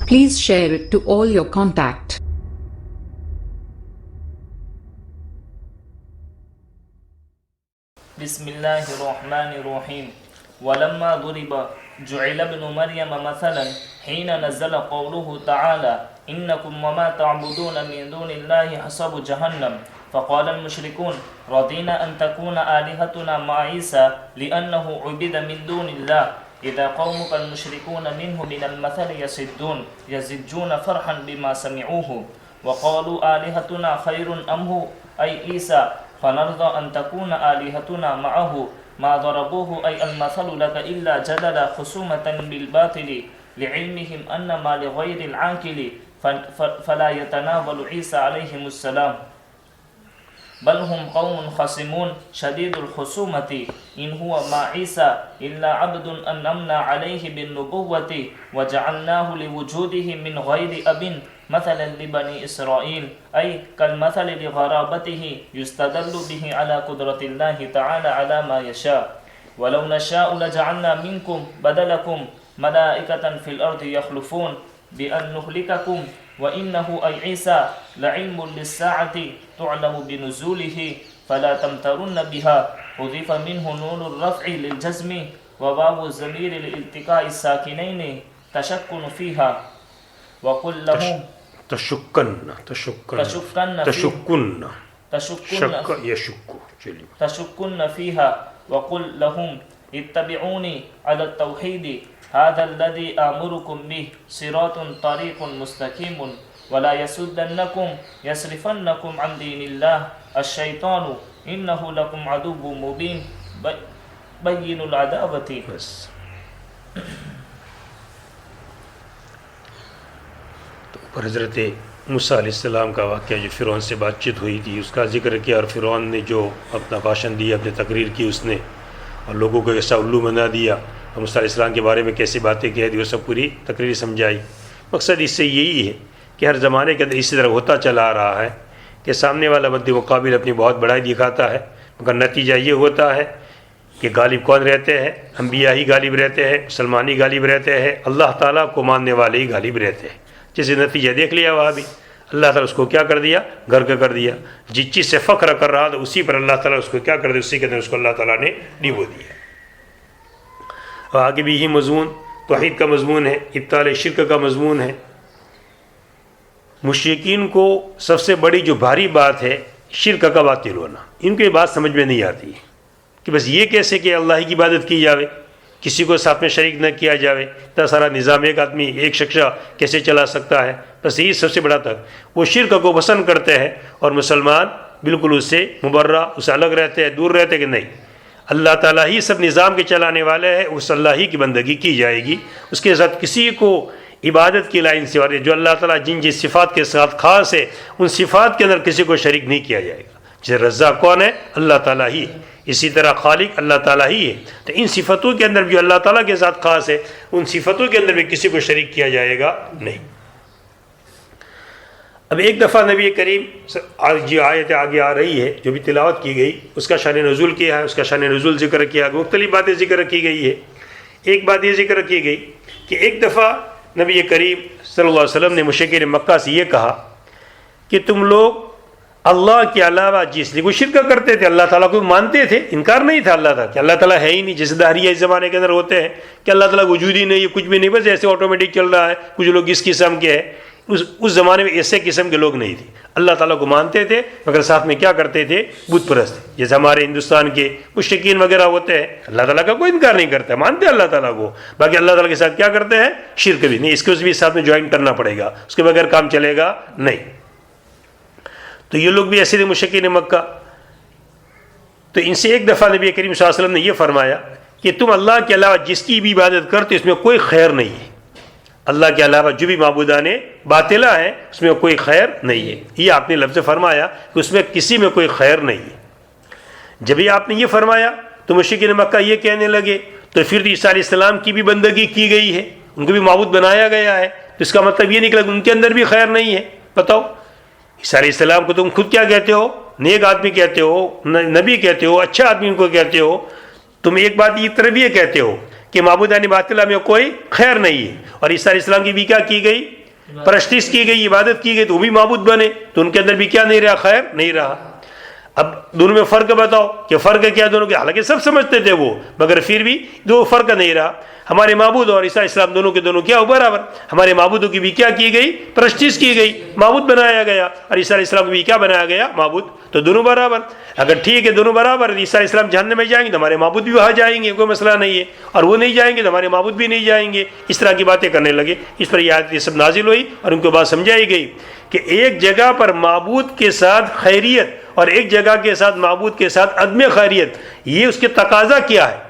Please share it to all your contact. بسم الله الرحمن الرحيم ولما ضرب جعل ابن مريم مثلا حين نزل قوله تعالى إنكم وما تعبدون من دون الله حسب جهنم فقال المشركون رضينا أن تكون آلهتنا مع عيسى لأنه عبد من دون الله إذا قومك المشركون منه من المثل يزجون فرحا بما سمعوه وقالوا آلهتنا خير أم هو أي عيسى فنرضى أن تكون آلهتنا معه ما ضربوه أي المثل لك إلا جدل خصومة بالباطل لعلمهم أن ما لغير العاقل فلا يتناول عيسى عليهم السلام بل هم قوم خصمون شديد الخصومة إن هو مع عيسى إلا عبد أنعمنا عليه بالنبوة وجعلناه لوجوده من غير أب مثلا لبني إسرائيل أي كالمثل لغرابته يستدل به على قدرة الله تعالى على ما يشاء ولو نشاء لجعلنا منكم بدلكم ملائكة في الأرض يخلفون بأن نهلككم وإنه أي عيسى لعلم للساعة تعلم بنزوله فلا تمترن بها حذف منه نون الرفع للجزم وواو الضمير لالتقاء الساكنين تشكن فيها وقل لهم تشكن فيها وقل لهم اتبعوني على التوحيد هذا الذي آمركم به صراط طريق مستقيم ولا يسدنكم يصرفنكم عن دين الله الشيطان إنه لكم عدو مبين بين العداوة پر حضرت موسیٰ علیہ السلام کا واقعہ جو فرعون سے بات چیت ہوئی تھی اس کا ذکر کیا اور فرعون نے جو اپنا بھاشن دیا اپنی تقریر کی اس نے اور لوگوں کو ایسا الو بنا دیا اور موسیٰ علیہ السلام کے بارے میں کیسی باتیں کہہ دی وہ سب پوری تقریر سمجھائی. مقصد اس سے یہی ہے کہ ہر زمانے کے اندر اسی طرح ہوتا چلا آ رہا ہے کہ سامنے والا مد مقابل اپنی بہت بڑائی دکھاتا ہے مگر نتیجہ یہ ہوتا ہے کہ غالب کون رہتے ہیں؟ انبیاء ہی غالب رہتے ہیں, مسلمان ہی غالب رہتے ہیں, اللہ تعالیٰ کو ماننے والے ہی غالب رہتے ہیں. جیسے نتیجہ دیکھ لیا وہاں بھی اللہ تعالیٰ اس کو کیا کر دیا؟ گھر کر دیا. جس چیز سے فخر کر رہا تھا اسی پر اللہ تعالیٰ اس کو کیا کر دیا؟ اسی کے اندر اس کو اللہ تعالیٰ نے ڈبو دیا. اور آگے بھی یہی مضمون توحید کا مضمون ہے, ابطال شرک کا مضمون ہے. مشرکین کو سب سے بڑی جو بھاری بات ہے شرک کا باطل ہونا. ان کو یہ بات سمجھ میں نہیں آتی ہے کہ بس یہ کیسے کہ اللہ ہی کی عبادت کی جاوے, کسی کو ساتھ میں شریک نہ کیا جاوے, اتنا سارا نظام ایک آدمی ایک شخص کیسے چلا سکتا ہے. بس یہی سب سے بڑا تک وہ شرک کو پسند کرتے ہیں اور مسلمان بالکل اس سے مبرہ, اس سے الگ رہتے ہیں, دور رہتے کہ نہیں اللہ تعالیٰ ہی سب نظام کے چلانے والے ہیں, اس اللہ ہی کی بندگی کی جائے گی. اس کے ساتھ کسی کو عبادت کی لائن سے جو اللہ تعالیٰ جن جس صفات کے ساتھ خاص ہے ان صفات کے اندر کسی کو شریک نہیں کیا جائے گا. جیسے رزاق کون ہے؟ اللہ تعالیٰ ہی ہے. اسی طرح خالق اللہ تعالیٰ ہی ہے. تو ان صفتوں کے اندر بھی اللہ تعالیٰ کے ساتھ خاص ہے, ان صفتوں کے اندر بھی کسی کو شریک کیا جائے گا نہیں. اب ایک دفعہ نبی کریم جو آیت آگے آ رہی ہے جو بھی تلاوت کی گئی اس کا شان نزول کیا ہے, اس کا شان نزول ذکر کیا, مختلف باتیں ذکر کی گئی ہے. ایک بات یہ ذکر کی گئی کہ ایک دفعہ نبی کریم صلی اللہ علیہ وسلم نے مشرکین مکہ سے یہ کہا کہ تم لوگ اللہ کے علاوہ جس لیے کوئی شرک کرتے تھے, اللہ تعالیٰ کو مانتے تھے, انکار نہیں تھا اللہ تعالیٰ کہ اللہ تعالیٰ ہے ہی نہیں. جیسے دہریہ اس زمانے کے اندر ہوتے ہیں کہ اللہ تعالیٰ وجود ہی نہیں ہے, کچھ بھی نہیں, بس ایسے آٹومیٹک چل رہا ہے. کچھ لوگ اس قسم کے ہیں. اس زمانے میں ایسے قسم کے لوگ نہیں تھے, اللہ تعالیٰ کو مانتے تھے مگر ساتھ میں کیا کرتے تھے؟ بت پرست. جیسے ہمارے ہندوستان کے مشرکین وغیرہ ہوتے ہیں, اللہ تعالیٰ کا کوئی انکار نہیں کرتا, مانتے اللہ تعالیٰ کو, باقی اللہ تعالیٰ کے ساتھ کیا کرتے ہیں؟ شرک بھی نہیں. اس کو بھی ساتھ میں جوائن کرنا پڑے گا, اس کے بغیر کام چلے گا نہیں. تو یہ لوگ بھی ایسے تھے مشرکین مکہ. تو ان سے ایک دفعہ نبی کریم صلی اللہ علیہ وسلم نے یہ فرمایا کہ تم اللہ کے علاوہ جس کی بھی عبادت کرتے اس میں کوئی خیر نہیں ہے. اللہ کے علاوہ جو بھی معبودان باطلہ ہیں اس میں کوئی خیر نہیں ہے. یہ آپ نے لفظ فرمایا کہ اس میں کسی میں کوئی خیر نہیں ہے. جب ہی آپ نے یہ فرمایا تو مشرکین مکہ یہ کہنے لگے تو پھر عیسیٰ علیہ السلام کی بھی بندگی کی گئی ہے, ان کو بھی معبود بنایا گیا ہے, تو اس کا مطلب یہ نکلا کہ ان کے اندر بھی خیر نہیں ہے. بتاؤ عیسیٰ علیہ السلام کو تم خود کیا کہتے ہو؟ نیک آدمی کہتے ہو, نبی کہتے ہو, اچھا آدمی ان کو کہتے ہو. تم ایک بات یہ طرف یہ کہتے ہو کہ معبودان باطلہ میں کوئی خیر نہیں ہے، اور عیسیٰ علیہ السلام کی بھی کیا کی گئی؟ پرستش کی گئی، عبادت کی گئی، تو وہ بھی معبود بنے، تو ان کے اندر بھی کیا نہیں رہا؟ خیر نہیں رہا۔ اب دونوں میں فرق بتاؤ کہ فرق کیا دونوں کے؟ حالانکہ سب سمجھتے تھے وہ، مگر پھر بھی دو فرق نہیں رہا۔ ہمارے معبود اور عیسیٰ اسلام دونوں کے دونوں کیا ہو؟ برابر۔ ہمارے معبودوں کی بھی کیا کی گئی؟ پرستش کی گئی، معبود بنایا گیا، اور عیسیٰ علیہ السلام کی بھی کیا بنایا گیا؟ معبود۔ تو دونوں برابر۔ اگر ٹھیک ہے دونوں برابر، عیسیٰ علیہ السلام جہنم میں جائیں گے تو ہمارے معبود بھی وہاں جائیں گے، کوئی مسئلہ نہیں ہے، اور وہ نہیں جائیں گے تو ہمارے معبود بھی نہیں جائیں گے۔ اس طرح کی باتیں کرنے لگے۔ اس پر یہ آیت یہ سب نازل ہوئی اور ان کو بات سمجھائی گئی کہ ایک جگہ پر معبود کے ساتھ خیریت اور ایک جگہ کے ساتھ معبود کے ساتھ عدم خیریت، یہ اس کے تقاضا کیا ہے؟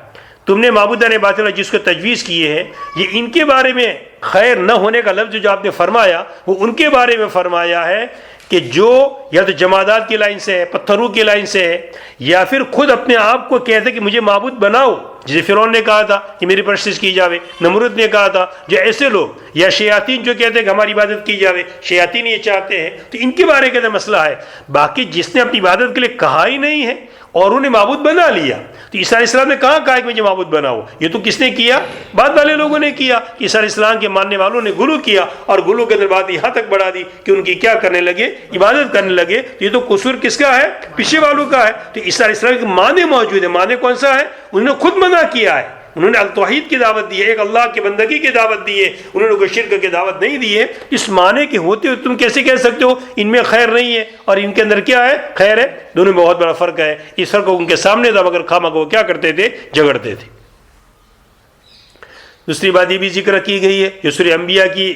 تم نے معبودان باطلہ جس کو تجویز کیے ہیں، یہ ان کے بارے میں خیر نہ ہونے کا لفظ جو آپ نے فرمایا وہ ان کے بارے میں فرمایا ہے کہ جو یا تو جمادات کی لائن سے ہے، پتھروں کی لائن سے ہے، یا پھر خود اپنے آپ کو کہتے کہ مجھے معبود بناؤ، جسے فرعون نے کہا تھا کہ میری پرستش کی جاوے، نمرود نے کہا تھا، جو ایسے لوگ، یا شیاطین جو کہتے ہیں کہ ہماری عبادت کی جاوے، شیاطین یہ چاہتے ہیں، تو ان کے بارے میں مسئلہ ہے۔ باقی جس نے اپنی عبادت کے لیے کہا ہی نہیں ہے اور انہیں معبود بنا لیا، تو عیسیٰ علیہ السلام نے کہا کہ مجھے معبود بناؤ، یہ تو کس نے کیا؟ بعد والے لوگوں نے کیا۔ عیسیٰ علیہ السلام کے ماننے والوں نے غلو کیا، اور غلو کے اندر بات یہاں تک بڑھا دی کہ ان کی کیا کرنے لگے؟ عبادت کرنے لگے۔ تو یہ تو قصور کس کا ہے؟ پیچھے والوں کا ہے۔ تو عیسیٰ علیہ السلام کے معنی موجود ہے، معنی کون سا ہے؟ انہوں نے خود منع کیا ہے، انہوں نے التوحید کی دعوت دی ہے، ایک اللہ کی بندگی کی دعوت دی ہے، انہوں نے کوئی شرک کی دعوت نہیں دی ہے۔ اس معنی کے ہوتے ہوئے تم کیسے کہہ سکتے ہو ان میں خیر نہیں ہے اور ان کے اندر کیا ہے؟ خیر ہے۔ دونوں میں بہت بڑا فرق ہے۔ اس فرق کو ان کے سامنے تھا، مگر خامہ کو کیا کرتے تھے؟ جھگڑتے تھے۔ دوسری بات یہ بھی ذکر کی گئی ہے کہ سورہ انبیاء کی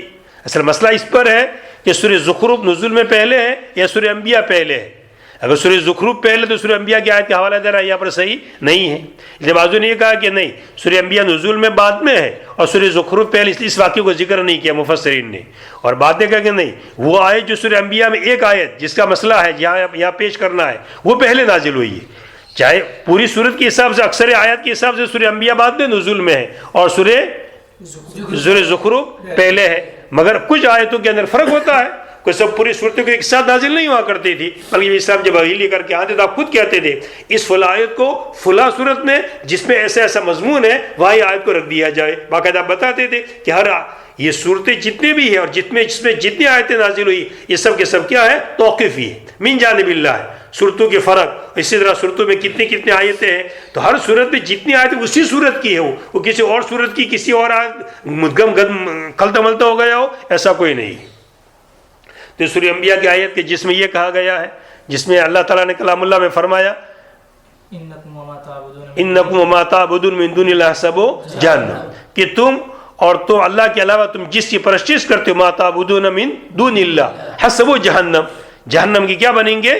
اصل مسئلہ اس پر ہے کہ سورہ زخرف نزول میں پہلے ہے یا سورہ انبیاء پہلے ہے۔ اگر سورہ زخرف پہلے تو سورہ انبیاء کی آیت کا حوالہ دے رہا ہے، یہاں پر صحیح نہیں ہے۔ اس بازو نے یہ کہا کہ نہیں، سورہ انبیاء نزول میں بعد میں ہے اور سورہ زخرف پہلے، اس لیے اس واقعے کو ذکر نہیں کیا مفسرین نے۔ اور بعد نے کہا کہ نہیں، وہ آیت جو سورہ انبیاء میں ایک آیت جس کا مسئلہ ہے یہاں پیش کرنا ہے وہ پہلے نازل ہوئی ہے۔ چاہے پوری صورت کے حساب سے، اکثر آیات کے حساب سے سورہ انبیاء بعد میں نزول میں ہے اور سورہ زخرف پہلے ہے، مگر کچھ آیتوں کے اندر فرق ہوتا ہے۔ کوئی سب پوری صورتوں کو ایک ساتھ نازل نہیں ہوا کرتی تھی، بلکہ اسلام جب وحی لے کر کے آتے تو آپ خود کہتے تھے اس فلاں آیت کو فلاں صورت میں جس میں ایسا ایسا مضمون ہے وہی آیت کو رکھ دیا جائے۔ باقاعدہ بتاتے تھے کہ ہر یہ صورتیں جتنے بھی ہیں اور جس میں جتنی آیتیں نازل ہوئی یہ سب کے سب کیا ہے؟ توقیفی ہے، من جانب اللہ ہے۔ صورتوں کے فرق، اسی طرح صورتوں میں کتنی آیتیں ہیں، تو ہر صورت میں جتنی آیتیں اسی صورت کی ہے، وہ کسی اور صورت کی کسی اور آیت مدغم کھلتا ملتا ہو گیا ہو، ایسا کوئی نہیں۔ تو سورہ انبیاء کی آیت کے جس میں یہ کہا گیا ہے، جس میں اللہ تعالیٰ نے کلام اللہ میں فرمایا انکم وما تعبدون من دون اللہ حسب جہنم، کہ تم اور تو اللہ کے علاوہ تم جس کی پرستش کرتے ہو، ما تعبدون من دون اللہ حسب جہنم، جہنم کی کیا بنیں گے؟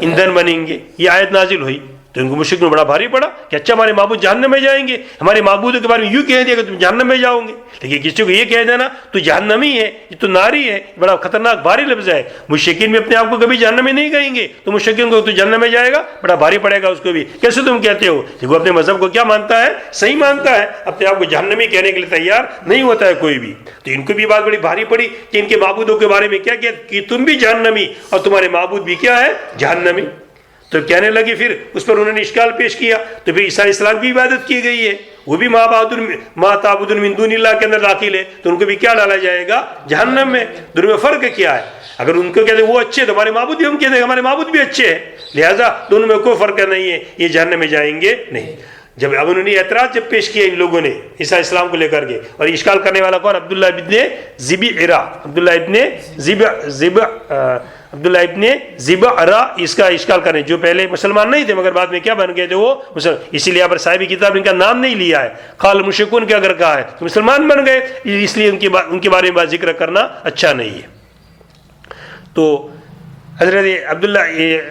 ایندھن بنیں گے۔ یہ آیت نازل ہوئی تو ان کو مشرک میں بڑا بھاری پڑا کہ اچھا ہمارے معبود جہنم میں جائیں گے، ہمارے معبودوں کے بارے میں یوں کہہ دیا کہ تم جہنم میں جاؤ گے، لیکن کسی کو یہ کہہ دینا تو جہنمی ہے، یہ تو ناری ہے، بڑا خطرناک بھاری لفظ ہے۔ مشرکین بھی اپنے آپ کو کبھی جہنم میں نہیں کہیں گے، تو مشرکین کو تو جہنم میں جائے گا، بڑا بھاری پڑے گا اس کو بھی۔ کیسے تم کہتے ہو؟ وہ اپنے مذہب کو کیا مانتا ہے؟ صحیح مانتا ہے، اپنے آپ کو جہنمی کہنے کے لیے تیار نہیں ہوتا ہے کوئی بھی۔ تو ان کو بھی بات بڑی بھاری پڑی کہ ان کے معبودوں کے بارے میں کیا کہ تم بھی جہنمی اور تمہارے معبود بھی کیا ہے؟ جہنمی۔ تو کہنے لگے، پھر اس پر انہوں نے اشکال پیش کیا، تو پھر عیسیٰ علیہ السلام کی عبادت کی گئی ہے، وہ بھی ما تعبدون من دون اللہ کے اندر داخل ہے، تو ان کو بھی کیا ڈالا جائے گا؟ جہنم میں۔ دونوں میں فرق کیا ہے؟ اگر ان کو کہتے ہیں وہ اچھے تو ہمارے معبود بھی، ہم کہتے ہیں ہمارے معبود بھی اچھے ہیں، لہٰذا دونوں میں کوئی فرق نہیں ہے، یہ جہنم میں جائیں گے نہیں۔ جب اب انہوں نے اعتراض جب پیش کیا ان لوگوں نے عیسیٰ علیہ السلام کو لے کر کے، اور اشکال کرنے والا کون؟ عبداللہ ابن زبعرا اس کا اشکال کرنے، جو پہلے مسلمان نہیں تھے مگر بعد میں کیا بن گئے تھے وہ مسلمان، اسی لیے پر صاحب کتاب ان کا نام نہیں لیا ہے، قال مشرکون کے اگر کہا ہے تو مسلمان بن گئے، اس لیے ان کے بارے میں بات ذکر کرنا اچھا نہیں ہے۔ تو حضرت عبداللہ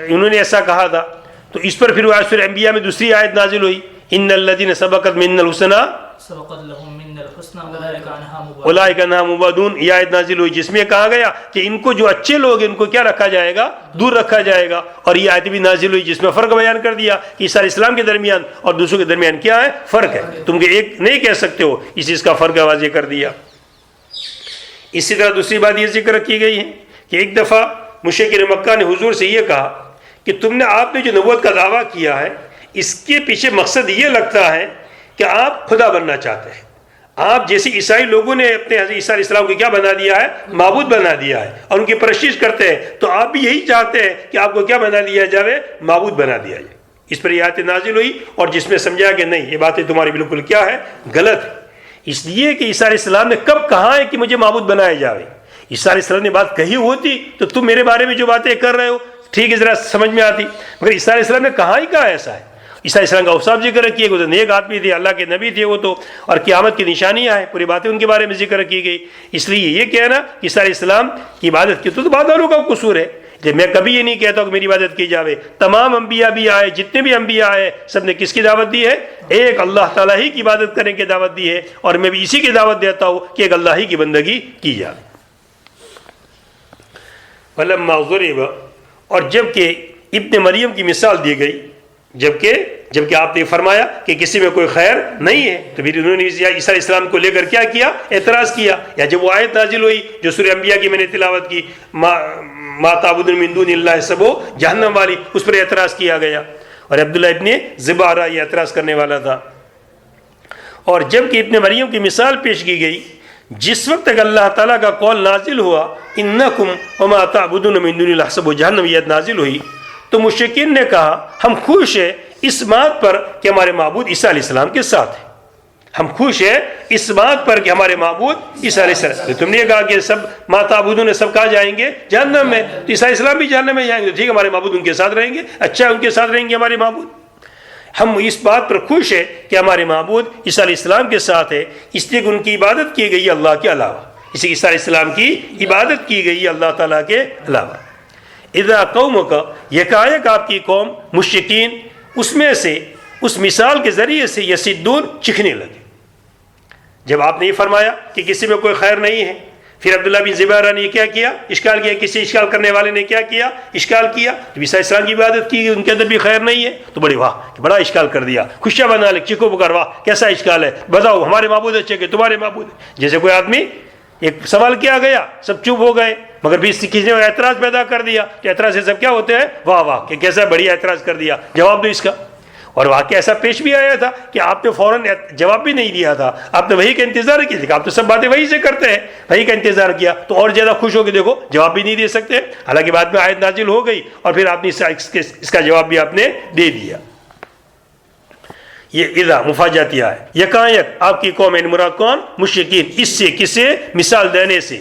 انہوں نے ایسا کہا تھا، تو اس پر پھر سورہ انبیاء میں دوسری آیت نازل ہوئی، ان الذین سبقت منا الحسنى اولئک عنہا مبعدون، یہ آیت نازل ہوئی جس میں کہا گیا کہ ان کو جو اچھے لوگ ہیں ان کو کیا رکھا جائے گا؟ دور رکھا جائے گا۔ اور یہ آیت بھی نازل ہوئی جس میں فرق بیان کر دیا کہ عیسیٰ علیہ السلام کے درمیان اور دوسروں کے درمیان کیا ہے؟ فرق ہے، تم ایک نہیں کہہ سکتے ہو، اس چیز کا فرق واضح کر دیا۔ اسی طرح دوسری بات یہ ذکر کی گئی ہے کہ ایک دفعہ مشرکین مکہ نے حضور سے یہ کہا کہ آپ نے جو نبوت کا دعویٰ کیا ہے اس کے پیچھے مقصد یہ لگتا ہے کہ آپ خدا بننا چاہتے ہیں. آپ جیسے عیسائی لوگوں نے اپنے حضرت عیسیٰ علیہ السلام کو کیا بنا دیا ہے؟ معبود بنا دیا ہے اور ان کی پرستش کرتے ہیں, تو آپ بھی یہی چاہتے ہیں کہ آپ کو کیا بنا دیا جائے؟ معبود بنا دیا جائے. اس پر یہ آیت نازل ہوئی اور جس میں سمجھا کہ نہیں یہ باتیں تمہاری بالکل کیا ہے؟ غلط ہے. اس لیے کہ عیسیٰ علیہ السلام نے کب کہا ہے کہ مجھے معبود بنایا جائے؟ عیسیٰ علیہ السلام نے بات کہی ہوتی تو تم میرے بارے میں جو باتیں کر رہے ہو ٹھیک ہے ذرا سمجھ میں آتی, مگر عیسیٰ علیہ السلام نے کہاں ہی کہا ایسا ہے. عیسیٰ علیہ السلام کا اوصاف ذکر کیے, وہ تو نیک آدمی تھے, اللہ کے نبی تھے وہ تو, اور قیامت کی نشانیاں ہیں, پوری باتیں ان کے بارے میں ذکر کی گئی. اس لیے یہ کہنا کہ عیسیٰ علیہ السلام کی عبادت کی تو بعد والوں کا قصور ہے. میں کبھی یہ نہیں کہتا کہ میری عبادت کی جاوے. تمام انبیاء بھی آئے, جتنے بھی انبیاء آئے, سب نے کس کی دعوت دی ہے؟ ایک اللہ تعالیٰ ہی کی عبادت کرنے کی دعوت دی ہے, اور میں بھی اسی کی دعوت دیتا ہوں کہ ایک اللہ ہی کی بندگی کی جائے. فلما ضرب, اور جب کہ ابن مریم کی مثال دی گئی, جبکہ آپ نے فرمایا کہ کسی میں کوئی خیر نہیں ہے, تو پھر انہوں نے عیسیٰ علیہ السلام کو لے کر کیا کیا؟ اعتراض کیا. یا جب وہ آیت نازل ہوئی جو سورہ انبیاء کی میں نے تلاوت کی, ما تعبدون من دون اللہ, سب وہ جہنم والی, اس پر اعتراض کیا گیا. اور عبداللہ ابن زبارہ یہ اعتراض کرنے والا تھا. اور جب کہ ابن مریم کی مثال پیش کی گئی, جس وقت تک اللہ تعالیٰ کا قول نازل ہوا انکم وما تعبدون من دون اللہ سب جہنم, یہ نازل ہوئی, تو مشرکین نے کہا ہم خوش ہیں اس بات پر کہ ہمارے معبود عیسیٰ علیہ السلام کے ساتھ ہیں. ہم خوش ہیں اس بات پر کہ ہمارے معبود عیسیٰ علیہ السلام. تم نے کہا کہ سب ما تعبدون سب کہاں جائیں گے؟ جہنم میں, تو عیسیٰ علیہ السلام بھی جہنم میں جائیں گے, تو ٹھیک ہے ہمارے معبود ان کے ساتھ رہیں گے, اچھا ان کے ساتھ رہیں گے ہمارے معبود. ہم اس بات پر خوش ہیں کہ ہمارے معبود عیسیٰ علیہ السلام کے ساتھ ہے, اس لیے کہ ان کی عبادت کی گئی اللہ کے علاوہ, اسی عیسیٰ علیہ السلام کی عبادت کی گئی اللہ تعالیٰ کے علاوہ. اذا قومک, یکایک آپ کی قوم مشرکین اس میں سے اس مثال کے ذریعے سے یصدون چکھنے لگے. جب آپ نے یہ فرمایا کہ کسی میں کوئی خیر نہیں ہے, پھر عبداللہ بن زبیرہ نے کیا کیا؟ اشکال کیا. کسی اشکال کرنے والے نے کیا کیا؟ اشکال کیا. جب عیسیٰ علیہ السلام کی عبادت کی ان کے اندر بھی خیر نہیں ہے تو بڑی واہ, بڑا اشکال کر دیا, خوشیاں بنا لے, چکو پکار, واہ کیسا اشکال ہے, بتاؤ ہمارے معبود اچھے کہ تمہارے معبود. جیسے کوئی آدمی ایک سوال کیا گیا, سب چپ ہو گئے, مگر بھی کسی نے اعتراض پیدا کر دیا, تو اعتراض سے سب کیا ہوتے ہیں؟ واہ واہ کہ کیسا بڑھیا اعتراض کر دیا, جواب دو اس کا. اور واقعہ ایسا پیش بھی آیا تھا کہ آپ نے فوراً جواب بھی نہیں دیا تھا, آپ نے وہی کا انتظار کیا تھا. آپ تو سب باتیں وہی سے کرتے ہیں, وہی کا انتظار کیا, تو اور زیادہ خوش ہو کے دیکھو جواب بھی نہیں دے سکتے. حالانکہ بعد میں آیت نازل ہو گئی اور پھر آپ نے اس کا جواب بھی آپ نے دے دیا. یہ اذا مفاجاتی ہے. یکایک آپ کی قوم مراد کون؟ مشرکین. اس سے کسے؟ مثال دینے سے.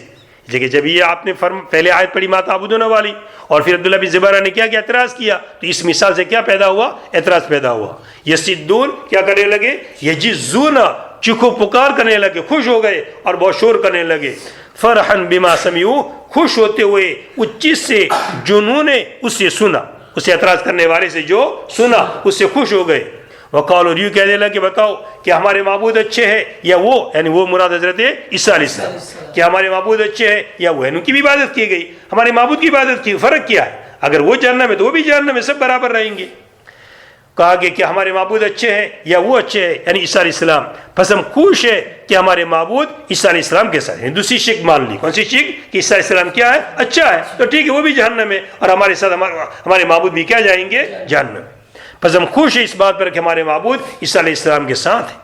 لیکن جب یہ آپ نے پہلے آیت پڑھی ما تعبدون والی, اور پھر عبداللہ بن زبیرہ نے کیا اعتراض کیا, تو اس مثال سے کیا پیدا ہوا؟ اعتراض پیدا ہوا. یصدون کیا کرنے لگے؟ یجزون چکھو پکار کرنے لگے, خوش ہو گئے اور بہت شور کرنے لگے. فرحن بما سمعوا, خوش ہوتے ہوئے اس چیز سے جنہوں نے اس سے سنا, اس اعتراض کرنے والے سے جو سنا اس سے خوش ہو گئے. وقالوا, اور یوں کہنے لگے بتاؤ کہ ہمارے معبود اچھے ہیں یا وہ, یعنی وہ مراد حضرت عیسیٰ علیہ السلام, کہ ہمارے معبود اچھے ہیں یا وہ, ان کی بھی عبادت کی گئی, ہمارے معبود کی عبادت کی, فرق کیا ہے؟ اگر وہ جہنم ہے تو وہ بھی جہنم ہے, سب برابر رہیں گے. کہا کہ ہمارے معبود اچھے ہیں یا وہ اچھے ہیں, یعنی عیسیٰ علیہ السلام. پس ہم خوش ہے کہ ہمارے معبود عیسیٰ علیہ السلام کے ساتھ ہیں. دوسری شک مان لی. کون سی شک؟ کہ عیسیٰ علیہ السلام کیا ہے؟ اچھا ہے, تو ٹھیک ہے وہ بھی جہنم ہے, اور ہمارے ساتھ ہمارے معبود بھی کیا جائیں گے؟ جہنم. پس ہم خوش ہیں اس بات پر کہ ہمارے معبود عیسیٰ علیہ السلام کے ساتھ ہیں.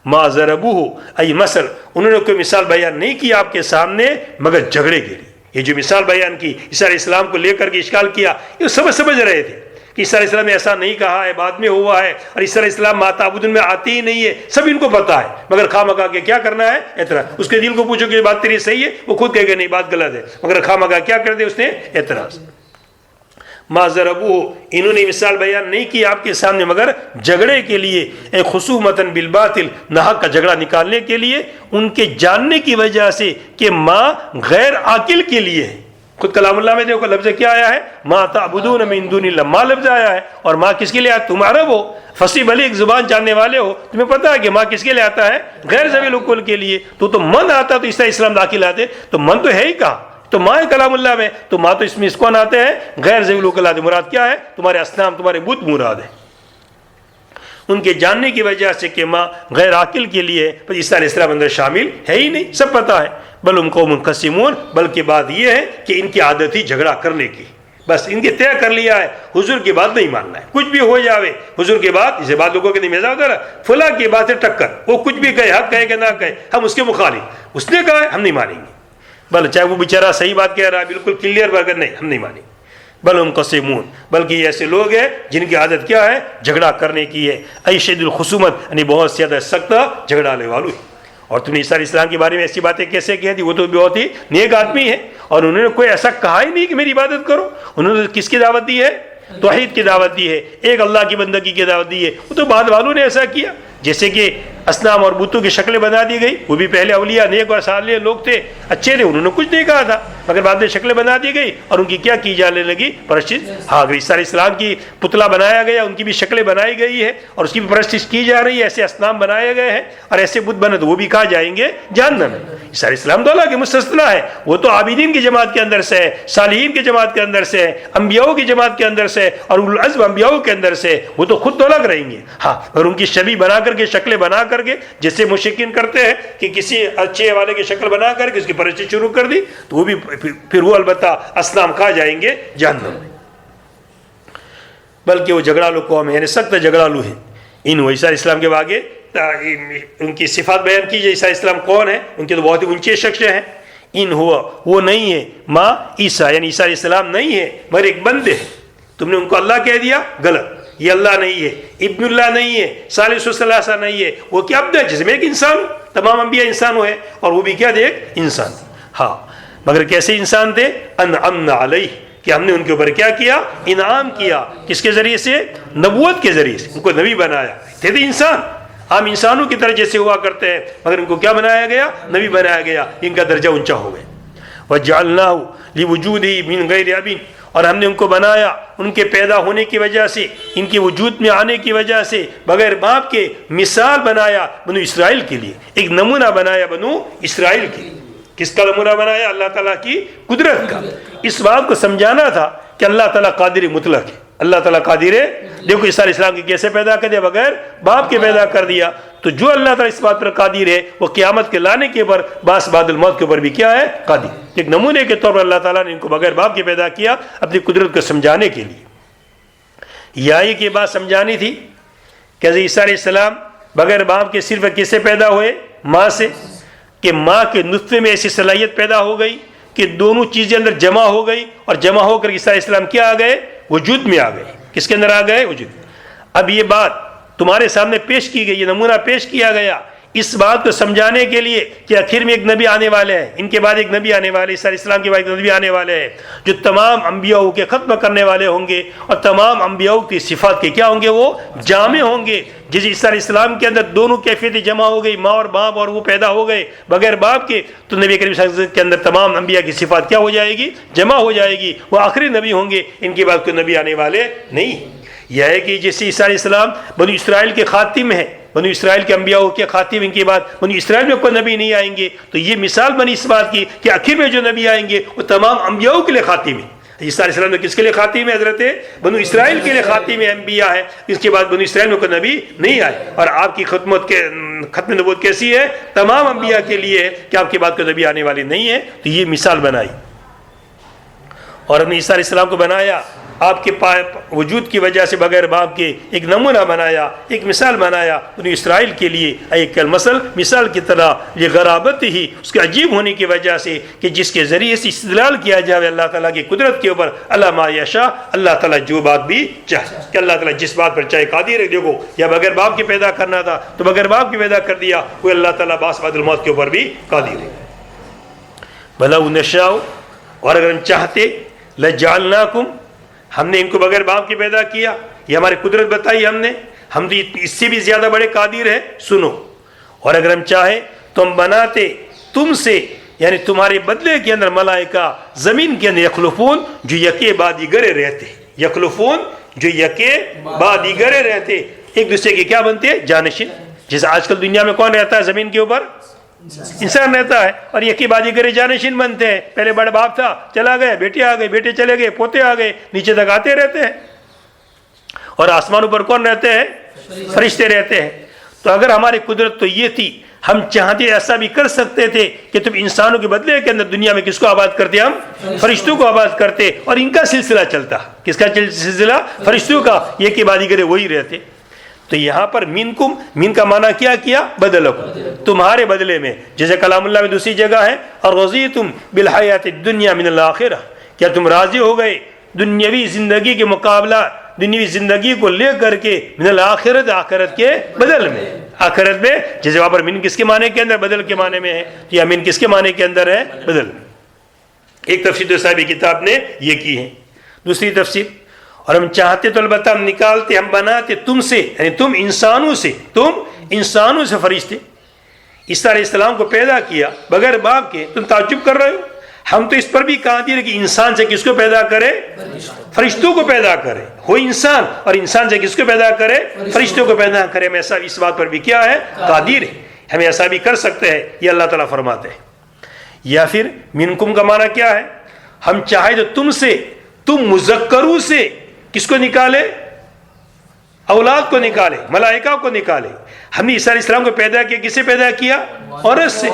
ما ضربوہ ای مثل, انہوں نے کوئی مثال بیان نہیں کی آپ کے سامنے مگر جھگڑے کے لیے. یہ جو مثال بیان کی عیسیٰ علیہ السلام کو لے کر کے اشکال کیا, یہ سمجھ رہے تھے کہ عیسیٰ علیہ السلام نے ایسا نہیں کہا ہے, بعد میں ہوا ہے, اور عیسیٰ علیہ السلام ما تعبدون میں آتے ہی نہیں ہے, سب ان کو پتا ہے, مگر خواہ مخواہ کے کیا کرنا ہے؟ اعتراض. اس کے دل کو پوچھو کہ یہ بات تیری صحیح ہے, وہ خود کہے گا نہیں بات غلط ہے, مگر خواہ مخواہ کیا کر دے اس نے؟ اعتراض. ما ضربوہ, انہوں نے مثال بیان نہیں کی آپ کے سامنے مگر جھگڑے کے لیے, اے خصومتاً بالباطل, ناحق کا جھگڑا نکالنے کے لیے, ان کے جاننے کی وجہ سے کہ ما غیر عاقل کے لیے ہے. خود کلام اللہ میں دیکھو لفظ کیا آیا ہے؟ ما تعبدون من دون اللہ, ما لفظ آیا ہے, اور ما کس کے لیے آیا؟ تم عرب ہو, فصیح بلیغ زبان جاننے والے ہو, تمہیں پتا ہے کہ ما کس کے لیے آتا ہے؟ غیر ذوی العقول کے لیے. تو من آتا تو عیسیٰ اسلام داخل آتے, تو من تو ہے ہی کہاں, تو ماں کلام اللہ میں, تو ماں تو اس میں اس کون آتے ہیں؟ غیر ذوی العقول آتے. مراد کیا ہے؟ تمہارے اصنام, تمہارے بت مراد ہے. ان کے جاننے کی وجہ سے کہ ماں غیر عاقل کے لیے, پر عیسیٰ علیہ السلام اندر شامل ہے ہی نہیں, سب پتا ہے. بل ہم قوم منقسمون, بلکہ بات یہ ہے کہ ان کی عادت ہی جھگڑا کرنے کی, بس ان کے طے کر لیا ہے حضور کی بات نہیں ماننا ہے، کچھ بھی ہو جاوے حضور کی بات، اسے بات لوگوں کے نہیں مزہ ہوتا نا، فلاں کی بات سے ٹکر، وہ کچھ بھی کہے، حق کہے کہ نہ کہے، ہم اس کے مخالف، اس نے کہا ہے ہم نہیں مانیں گے، بل چاہے وہ بیچارہ صحیح بات کہہ رہا ہے بالکل کلیئر برگر، نہیں ہم نہیں مانیں گے، بل ہم قسمون، بلکہ یہ ایسے لوگ ہیں جن کی عادت کیا ہے، جھگڑا کرنے کی ہے، ایشد الخصومت، یعنی بہت زیادہ سخت جھگڑانے والوں ہے۔ اور تم نے عیسیٰ علیہ السلام کے بارے میں ایسی باتیں کیسے کہہ دی؟ وہ تو بہت ہی نیک آدمی ہے، اور انہوں نے کوئی ایسا کہا ہی نہیں کہ میری عبادت کرو، انہوں نے کس کی دعوت دی ہے؟ توحید کی دعوت دی ہے، ایک اللہ کی بندگی کی دعوت دی ہے، وہ تو بعد والوں نے ایسا کیا، جیسے کہ اصنام اور بتوں کی شکلیں بنا دی گئی، وہ بھی پہلے اولیاء نیک اور صالح لوگ تھے، اچھے تھے، انہوں نے کچھ نہیں کہا تھا، مگر بعد میں شکلیں بنا دی گئی اور ان کی کیا کی جانے لگی؟ پرستش۔ ہاں، اگر عیسیٰ علیہ السلام کی پتلا بنایا گیا، ان کی بھی شکلیں بنائی گئی ہے اور اس کی بھی پرستش کی جا رہی ہے، ایسے اصنام بنائے گئے ہیں اور ایسے بت بنے تو وہ بھی کہا جائیں گے جہنم میں۔ عیسیٰ علیہ السلام تو اللہ کے مستثنا ہے، وہ تو عابدین کی جماعت کے اندر سے ہے، صالحین کی جماعت کے اندر سے ہے، انبیاء کی جماعت کے اندر سے اور اولو العزم انبیاء کے اندر سے، وہ تو خود تو الگ رہیں گے۔ ہاں، اور ان کی شبیہ بنا کر کے، شکلیں بنا کر کے، جیسے مشرکین کرتے ہیں کہ کسی اچھے والے کی شکل بنا کر کے اس کی پرستش شروع کر دی، تو وہ بھی پھر وہ البتہ اصنام کہا جائیں گے جہنم میں۔ بلکہ وہ جھگڑالو قوم ہے، یعنی سخت جھگڑالو ہے۔ ان عیسیٰ علیہ السلام کے آگے ان کی صفات بیان کیجیے، عیسیٰ علیہ السلام کون ہیں؟ ان کے تو بہت ہی اونچے شخص ہیں۔ ان ہوا، وہ نہیں ہے، ماں عیسیٰ، یعنی عیسیٰ علیہ السلام نہیں ہے مگر ایک بندے ہے۔ تم نے ان کو اللہ کہہ دیا، غلط، یہ اللہ نہیں ہے، ابن اللہ نہیں ہے، صالح صلی اللہ علیہ نہیں ہے، وہ کیا عبد ہے، جس میں ایک انسان ہوں، تمام انبیاء انسان ہوئے اور وہ بھی کیا تھے؟ ایک انسان۔ ہاں، مگر کیسے انسان تھے؟ انعمنا علیہ، کہ ہم نے ان کے اوپر کیا کیا؟ انعام کیا۔ کس کے ذریعے سے؟ نبوت کے ذریعے سے، ان کو نبی بنایا۔ تھے تو انسان، عام انسانوں کی طرح جیسے ہوا کرتے ہیں، مگر ان کو کیا بنایا گیا؟ نبی بنایا گیا، ان کا درجہ اونچا ہو گیا۔ وَجَعَلْنَاهُ لِوُجُودِهِ مِنْ غَيْرِ أَبٍ، اور ہم نے ان کو بنایا ان کے پیدا ہونے کی وجہ سے، ان کے وجود میں آنے کی وجہ سے، بغیر باپ کے مثال بنایا بنو اسرائیل کے لیے، ایک نمونہ بنایا بنو اسرائیل کے لیے۔ کس کا نمونہ بنایا؟ اللہ تعالیٰ کی قدرت کا۔ اس بات کو سمجھانا تھا کہ اللہ تعالیٰ قادر مطلق ہے، اللہ تعالیٰ قادر ہے۔ دیکھو عیسیٰ علیہ السلام کی کیسے پیدا کر دیا؟ بغیر باپ کے پیدا کر دیا۔ تو جو اللہ تعالیٰ اس بات پر قادر ہے، وہ قیامت کے لانے کے اوپر، باس بعد الموت کے اوپر بھی کیا ہے؟ قادر۔ ایک نمونے کے طور پر اللہ تعالیٰ نے ان کو بغیر باپ کے پیدا کیا، اپنی قدرت کو سمجھانے کے لیے۔ یہی کی بات سمجھانی تھی کہ عیسیٰ علیہ السلام بغیر باپ کے صرف کیسے پیدا ہوئے؟ ماں سے، کہ ماں کے نطفے میں ایسی صلاحیت پیدا ہو گئی کہ دونوں چیزیں اندر جمع ہو گئی، اور جمع ہو کر عیسیٰ علیہ السلام کیا آ گئے؟ وجود میں آ گئے۔ کس کے اندر آ گئے؟ وجود۔ اب یہ بات تمہارے سامنے پیش کی گئی، یہ نمونہ پیش کیا گیا اس بات کو سمجھانے کے لیے کہ آخر میں ایک نبی آنے والے ہیں، ان کے بعد ایک نبی آنے والے، عیسیٰ علیہ السلام کے بعد ایک نبی آنے والے ہیں جو تمام انبیاء کے ختم کرنے والے ہوں گے، اور تمام انبیاء کی صفات کے کیا ہوں گے؟ وہ جامع ہوں گے۔ جس عیسیٰ علیہ السلام کے اندر دونوں کیفیتیں جمع ہو گئی، ماں اور باپ، اور وہ پیدا ہو گئے بغیر باپ کے، تو نبی کریم صلی اللہ علیہ وسلم کے اندر تمام انبیاء کی صفات کیا ہو جائے گی؟ جمع ہو جائے گی۔ وہ آخری نبی ہوں گے، ان کے بعد کوئی نبی آنے والے نہیں۔ یہ ہے کہ جیسے عیسیٰ علیہ السلام بنو اسرائیل کے خاتم ہیں، بنو اسرائیل کے انبیاء کے خاتم، ان کے بعد بنو اسرائیل میں کوئی نبی نہیں آئیں گے، تو یہ مثال بنی اس بات کی کہ آخر میں جو نبی آئیں گے وہ تمام انبیاء کے لیے خاتم ہے۔ عیسیٰ علیہ السلام نے کس کے لیے خاتم ہے؟ حضرت بنو اسرائیل کے لیے خاتم انبیاء ہے، اس کے بعد بنو اسرائیل میں کوئی نبی نہیں آئے۔ اور آپ کی ختم نبوت کیسی ہے؟ تمام انبیاء کے لیے ہے کہ آپ کے بعد کوئی نبی آنے والی نہیں ہے۔ تو یہ مثال بنائی، اور ہم نے عیسیٰ علیہ السلام کو بنایا آپ کے وجود کی وجہ سے، بغیر باپ کے ایک نمونہ بنایا، ایک مثال بنایا بنی اسرائیل کے لیے، ایک المثل، مثال کی طرح، یہ غرابت ہی اس کے عجیب ہونے کی وجہ سے کہ جس کے ذریعے سے استدلال کیا جائے اللہ تعالیٰ کی قدرت کے اوپر، اللہ ما یشاء، اللہ تعالیٰ جو بات بھی چاہے، کہ اللہ تعالیٰ جس بات پر چاہے قادر ہے۔ دیکھو، یا بغیر باپ کے پیدا کرنا تھا تو بغیر باپ کے پیدا کر دیا، وہ اللہ تعالیٰ باس بعد الموت کے اوپر بھی قادر ہے۔ بھلا نشاء، اور اگر ہم چاہتے، لجعلناکم، ہم نے ان کو بغیر باپ کے پیدا کیا، یہ ہماری قدرت بتائی ہم نے، ہم تو اس سے بھی زیادہ بڑے قادر ہیں۔ سنو، اور اگر ہم چاہیں تو ہم بناتے تم سے، یعنی تمہارے بدلے کے اندر ملائکہ زمین کے اندر، یخلفون، جو یکے بعد دیگرے رہتے، یخلفون، جو یکے بعد دیگرے رہتے، ایک دوسرے کے کیا بنتے؟ جانشین۔ جیسے آج کل دنیا میں کون رہتا ہے زمین کے اوپر؟ انسان رہتا ہے، اور یکی بازی کرے جانشین بنتے ہیں۔ پہلے بڑا باپ تھا، چلا گیا، بیٹے آ گئے، بیٹے چلے گئے، پوتے آ گئے، نیچے تک آتے رہتے ہیں۔ اور آسمانوں پر کون رہتے ہیں؟ فرشتے رہتے ہیں۔ تو اگر ہماری قدرت تو یہ تھی، ہم چاہتے ایسا بھی کر سکتے تھے کہ تم انسانوں کے بدلے کے اندر دنیا میں کس کو آباد کرتے؟ ہم فرشتوں کو آباد کرتے، اور ان کا سلسلہ چلتا۔ کس کا سلسلہ؟ فرشتوں کا، یہ کہ بادیگر وہی رہتے۔ تو یہاں پر منکم، من کا معنی کیا بدلکم، تمہارے بدلے میں، جیسے کلام اللہ میں دوسری جگہ ہے اور رضیتم بالحیات الدنیا من الآخرہ، کیا تم راضی ہو گئے دنیاوی زندگی کے مقابلہ، دنیاوی زندگی کو لے کر کے من الآخرت، آخرت کے بدل میں، آخرت میں، جیسے وہاں پر من کس کے معنی کے اندر؟ بدل کے معنی میں ہے، یا من کس کے معنی کے اندر ہے؟ بدل میں۔ ایک تفسیر تو صاحب کتاب نے یہ کی ہے۔ دوسری تفسیر، اور ہم چاہتے تو البتہ ہم نکالتے، ہم بناتے تم سے، یعنی تم انسانوں سے فرشتے۔ عیسیٰ علیہ السلام کو پیدا کیا بغیر باپ کے، تم تعجب کر رہے ہو؟ ہم تو اس پر بھی قادر ہے کہ انسان سے کس کو پیدا کرے؟ فرشتوں کو پیدا کرے، ہو انسان، اور انسان سے کس کو پیدا کرے؟ فرشتوں کو پیدا کرے۔ ہم ایسا اس بات پر بھی کیا ہے؟ قادر ہے، ہم ایسا بھی کر سکتے ہیں، یہ اللہ تعالیٰ فرماتے ہیں۔ یا پھر منکم کا معنی کیا ہے؟ ہم چاہے تو تم سے، تم مذکروں سے کس کو نکالے؟ اولاد کو نکالے، ملائکہ کو نکالے۔ ہم نے عیسیٰ علیہ السلام کو پیدا کیا، کس سے پیدا کیا؟ عورت سے۔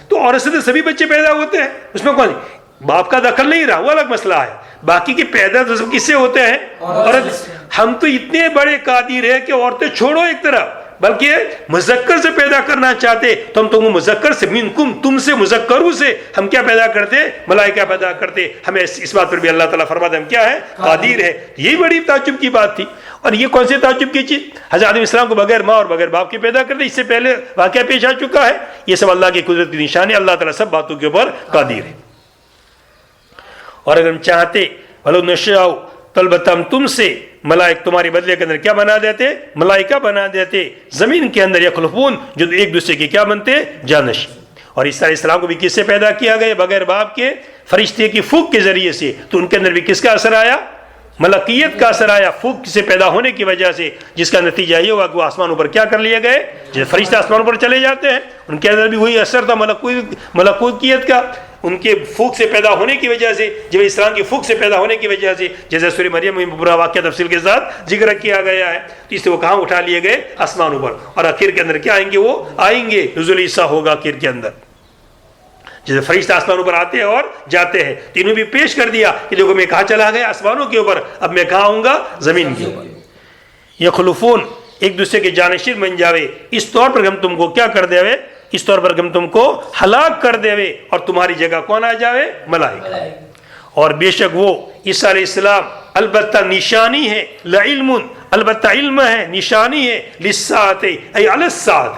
تو عورت سے تو سبھی بچے پیدا ہوتے ہیں، اس میں کون؟ باپ کا دخل نہیں رہا، وہ الگ مسئلہ ہے۔ باقی کے پیدا تو سب کس سے ہوتے ہیں؟ عورت۔ ہم تو اتنے بڑے قادر ہیں کہ عورتیں چھوڑو ایک طرف، بلکہ مذکر سے پیدا کرنا چاہتے تو ہم تم مذکر سے، منکم تم سے، مذکروں سے ہم کیا پیدا کرتے؟ ملائکہ پیدا کرتے۔ ہمیں اس بات پر بھی اللہ تعالیٰ فرماتے ہم کیا ہے؟ قادر ہے۔ یہی بڑی تعجب کی بات تھی۔ اور یہ کون سی تعجب کی چیز؟ حضرت آدم السلام کو بغیر ماں اور بغیر باپ کے پیدا کرتے، اس سے پہلے واقعہ پیش آ چکا ہے۔ یہ سب اللہ کی قدرت کی نشانی، اللہ تعالیٰ سب باتوں کے اوپر قادر ہے۔ اور اگر ہم چاہتے ولو نشاء تو البتہ ہم تم سے ملائک تمہارے بدلے کے اندر کیا بنا دیتے؟ ملائکہ بنا دیتے، زمین کے اندر یخلفون، جو ایک دوسرے کے کیا بنتے؟ جانشین۔ اور عیسیٰ علیہ السلام کو بھی کس سے پیدا کیا گیا؟ بغیر باپ کے، فرشتے کی پھونک کے ذریعے سے۔ تو ان کے اندر بھی کس کا اثر آیا؟ ملکیت کا اثر آیا، پھونک سے پیدا ہونے کی وجہ سے، جس کا نتیجہ یہ ہوا کہ وہ آسمانوں پر کیا کر لیے گئے؟ جیسے فرشتے آسمانوں پر چلے جاتے ہیں، ان کے اندر بھی وہی اثر تھا ملکوتیت کا، ان کے پھونک سے پیدا ہونے کی وجہ سے، جب اسلام کی پھونک سے پیدا ہونے کی وجہ سے، جیسے سورہ مریم میں پورا واقعہ تفصیل کے ساتھ ذکر کیا گیا ہے، تو اس سے وہ کہاں اٹھا لیے گئے؟ آسمانوں پر۔ اور آخر کے اندر کیا آئیں گے؟ وہ آئیں گے، نزول عیسیٰ ہوگا آخر کے اندر، جیسے فرشتے آسمانوں پر آتے ہیں اور جاتے ہیں۔ تو انہوں نے بھی پیش کر دیا کہ دیکھو میں کہاں چلا گیا؟ آسمانوں کے اوپر، اب میں کہاں آؤں گا؟ زمین کے اوپر۔ یخلفون، ایک دوسرے کے جانشین بن جاوے، اس طور پر ہم تم کو کیا کر دے؟ اس طور پر ہم تم کو ہلاک کر دے، اور تمہاری جگہ کون آ جاوے؟ ملائکہ۔ اور بے شک وہ عیسیٰ علیہ السلام البتہ نشانی ہے، لعلم، البتہ علم ہے، نشانی ہے، للساعۃ ای علی الساعۃ،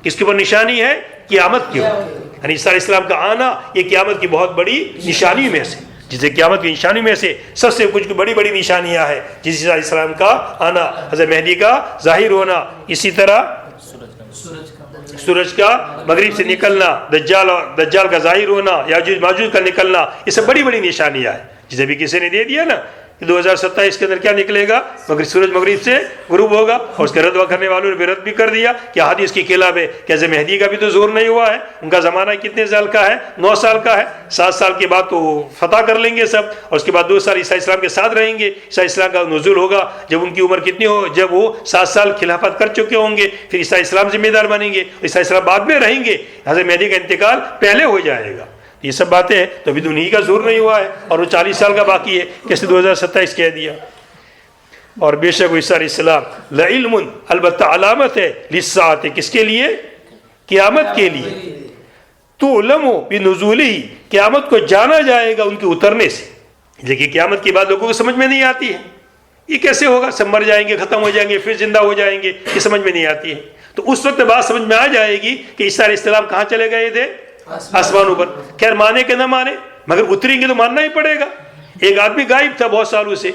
کس کے اوپر نشانی ہے؟ قیامت کے اوپر۔ یعنی عیسیٰ علیہ السلام کا آنا یہ قیامت کی بہت بڑی نشانی میں سے، جسے قیامت کی نشانی میں سے سب سے کچھ بڑی بڑی نشانیاں ہیں، جس عیسیٰ علیہ السلام کا آنا، حضرت مہدی کا ظاہر ہونا، اسی طرح سورج کا مغرب سے نکلنا، دجال کا ظاہر ہونا، یاجوج ماجوج کا نکلنا، یہ سب بڑی بڑی نشانیاں ہیں، جسے بھی کسی نے دے دیا نا 2027 کے اندر کیا نکلے گا؟ سورج مغرب سے غروب ہوگا۔ اور اس کے رد کرنے والوں نے بھی رد بھی کر دیا کہ حدیث کی خلاف ہے، کہ مہدی کا بھی تو زور نہیں ہوا ہے، ان کا زمانہ کتنے سال کا ہے؟ 9 سال کا ہے، 7 سال کے بعد تو فتح کر لیں گے سب، اور اس کے بعد 2 سال عیسیٰ السلام کے ساتھ رہیں گے۔ عیسیٰ السلام کا نزول ہوگا جب ان کی عمر کتنی ہو؟ جب وہ 7 سال خلافت کر چکے ہوں گے، پھر عیسیٰ السلام ذمہ دار بنیں گے، عیسیٰ السلام بعد میں رہیں گے، حضرت مہدی کا انتقال پہلے ہو جائے گا۔ یہ سب باتیں ہیں، تو ابھی تو انہی کا زور نہیں ہوا ہے، اور وہ 40 سال کا باقی ہے، کیسے 2027 کہہ دیا۔ اور بے شک عیسیٰ علیہ السلام لعلم، البتہ علامت ہے، للساعۃ، کس کے لیے؟ قیامت کے لیے۔ تعلم بنزولہ، قیامت کو جانا جائے گا ان کے اترنے سے۔ لیکن قیامت کی بات لوگوں کو سمجھ میں نہیں آتی ہے، یہ کیسے ہوگا؟ سب مر جائیں گے، ختم ہو جائیں گے، پھر زندہ ہو جائیں گے، یہ سمجھ میں نہیں آتی ہے۔ تو اس وقت بات سمجھ میں آ جائے گی کہ عیسیٰ علیہ السلام کہاں چلے گئے تھے؟ آسمانوں پر۔ خیر مانے کہ نہ مانے، مگر اتریں گے تو ماننا ہی پڑے گا۔ ایک آدمی غائب تھا بہت سالوں سے،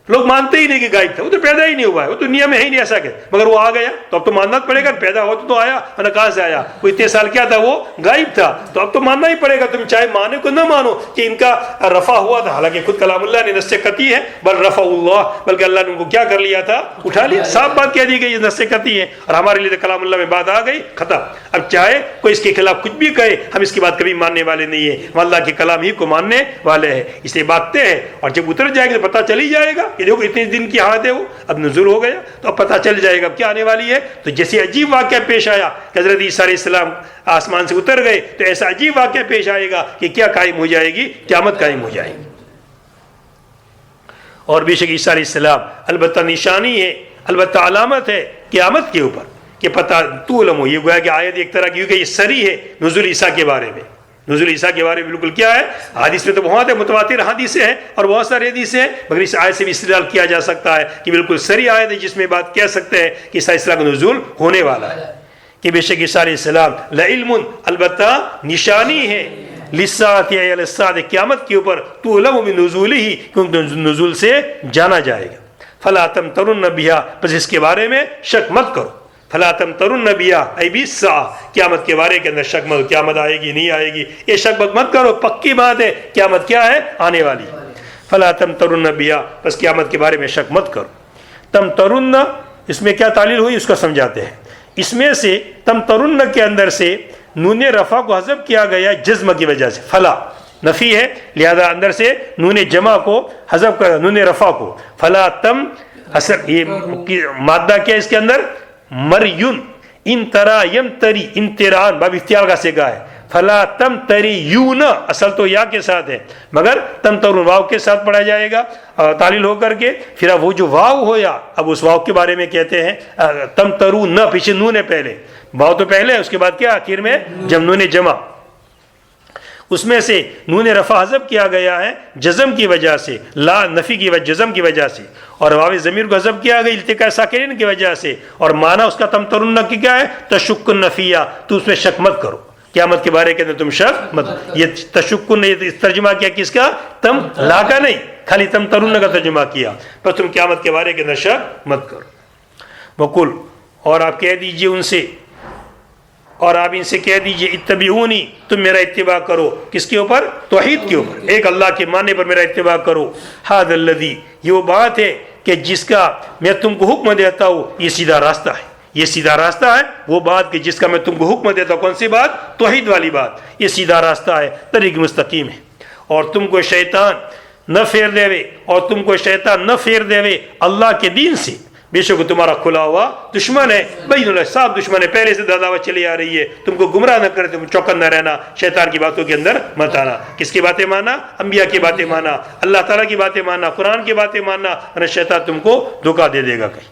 لوگ مانتے ہی نہیں کہ غائب تھا، وہ تو پیدا ہی نہیں ہوا ہے، وہ دنیا میں ہے ہی نہیں ایسا کہ، مگر وہ آ گیا تو اب تو ماننا پڑے گا، پیدا ہو تو آیا، ورنہ کہاں سے آیا؟ وہ اتنے سال کیا تھا؟ وہ غائب تھا، تو اب تو ماننا ہی پڑے گا، تم چاہے مانے کو نہ مانو کہ ان کا رفع ہوا تھا۔ حالانکہ خود کلام اللہ نے نص قطعی ہے، بل رفع اللہ، بلکہ اللہ نے ان کو کیا کر لیا تھا؟ اٹھا لیا۔ صاف بات کہہ دی گئی، یہ نص قطعی ہے، اور ہمارے لیے تو کلام اللہ میں بات آ گئی، ختم۔ اب چاہے کوئی اس کے خلاف کچھ بھی کہے، ہم اس کی بات کبھی ماننے والے نہیں ہیں، ہم اللہ کے کلام ہی کو ماننے والے ہیں، اس لیے باتیں ہیں، اور جب اتر جائے گا تو پتہ چل ہی جائے گا کہ دیکھو اتنے دن کی حالت ہے وہ اب نزول ہو گیا تو اب پتہ چل جائے گا اب کیا آنے والی ہے. تو جیسے عجیب واقعہ پیش آیا کہ حضرت عیسیٰ علیہ السلام آسمان سے اتر گئے تو ایسا عجیب واقعہ پیش آئے گا کہ کیا قائم ہو جائے گی, قیامت قائم ہو جائے گی. اور بے شک عیسیٰ علیہ السلام البتہ نشانی ہے, البتہ علامت ہے قیامت کے اوپر کہ پتہ تو علم ہو. یہ گویا کہ آیت ایک طرح کی, یہ سری ہے نزول عیسیٰ کے بارے میں. نزول عیسیٰ کے بارے میں بالکل کیا ہے, حدیث میں تو بہت ہے, متواتر حدیثیں ہیں اور بہت سارے حدیثیں ہیں, مگر اس آیت سے بھی استدلال کیا جا سکتا ہے کہ بالکل سری آیت ہے جس میں بات کہہ سکتے ہیں کہ عیسیٰ علیہ السلام کا نزول ہونے والا ہے. کہ بے شک عیسیٰ علیہ السلام لعلم, البتہ نشانی ہے, للساعۃ علی الساعۃ, قیامت کے اوپر, تعلم بنزولہ, کیونکہ نزول سے جانا جائے گا. فلا تمترن بہا, بس اس کے بارے میں شک مت کرو. فلا تمترن بہا ای بالساعۃ, قیامت کے بارے کے اندر شک مت, قیامت آئے گی نہیں آئے گی یہ شک مت کرو, پکی بات ہے قیامت کیا ہے, آنے والی. فلا تمترن بہا, بس قیامت کے بارے میں شک مت کرو. تمترن اس میں کیا تعلیل ہوئی اس کو سمجھاتے ہیں. اس میں سے تمترن کے اندر سے نون رفع کو حذف کیا گیا جزم کی وجہ سے, فلا نفی ہے لہذا اندر سے نون جمع کو حذف کر, نون رفع کو, فلا تم اصل یہ مادہ کیا اس کے اندر, مریون, ان ترا یم تری, انتران باب اختیار کا سیکھا ہے. فلا تم تری یون, اصل تو یا کے ساتھ ہے مگر تم ترون واو کے ساتھ پڑھا جائے گا تعلیل ہو کر کے. پھر اب وہ جو واو ہویا, اب اس واو کے بارے میں کہتے ہیں تم ترون, نہ پیچھے نون ہے پہلے, واو تو پہلے ہے اس کے بعد کیا آخر میں جب نون جمع, اس میں سے نون رفع حذف کیا گیا ہے جزم کی وجہ سے, لا نفی کی وجہ جزم کی وجہ سے, اور واو ضمیر کو حذف کیا گیا التقاء ساکنین کی وجہ سے. اور معنی اس کا تمترن کی کیا ہے, تشک نفیہ, تو اس میں شک مت کرو, قیامت کے بارے کے اندر تم شک مت. یہ تشکن نے ترجمہ کیا کس کا, تم لا کا نہیں, خالی تمترن کا ترجمہ کیا, پر تم قیامت کے بارے کے اندر شک مت کرو. وقل, اور آپ کہہ دیجئے ان سے, اور آپ ان سے کہہ دیجئے اتبعونی, تم میرا اتباع کرو. کس کے اوپر, توحید کے اوپر, ایک اللہ کے ماننے پر میرا اتباع کرو. ھذا الذی, یہ وہ بات ہے کہ جس کا میں تم کو حکم دیتا ہوں, یہ سیدھا راستہ ہے, یہ سیدھا راستہ ہے وہ بات کہ جس کا میں تم کو حکم دیتا ہوں. کون سی بات, توحید والی بات, یہ سیدھا راستہ ہے, طریق مستقیم ہے. اور تم کو شیطان نہ پھیر دے, اور تم کو شیطان نہ پھیر دے اللہ کے دین سے, بے شک تمہارا کھلا ہوا دشمن ہے, بین اللہ صاحب دشمن ہے, پہلے سے دعوت چلی آ رہی ہے, تم کو گمراہ نہ کرے, تم چوکن نہ رہنا, شیطان کی باتوں کے اندر مت آنا. کس کی باتیں مانا, انبیاء کی باتیں مانا, اللہ تعالیٰ کی باتیں مانا, قرآن کی باتیں ماننا, ورنہ شیطان تم کو دھوکہ دے دے گا کہیں.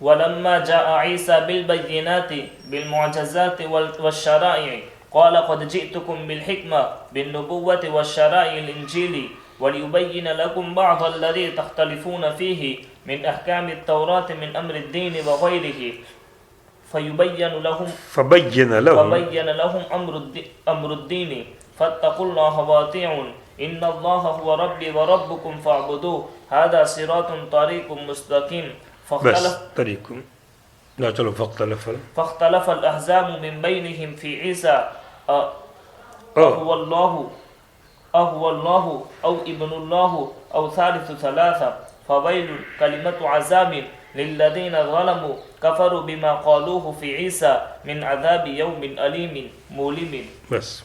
ولما جاء عيسى بالبينات بالمعجزات والشرائع قال قد جئتكم بالحكمة بالنبوة والشرائع الإنجيل وليبين لكم بعض الذي تختلفون فيه من أحكام التوراة من أمر الدين وغيره فبين لهم أمر الدين فاتقوا الله وأطيعون إن الله هو ربي وربكم فاعبدوه هذا صراط طريق مستقيم. بس طریقم لا چلو فاختلف الأحزاب من بينهم في عيسى أهو الله أو ابن الله أو ثالث ثلاثة فويل كلمة عذاب للذين ظلموا كفروا بما قالوه في عيسى من عذاب يوم أليم مؤلم. بس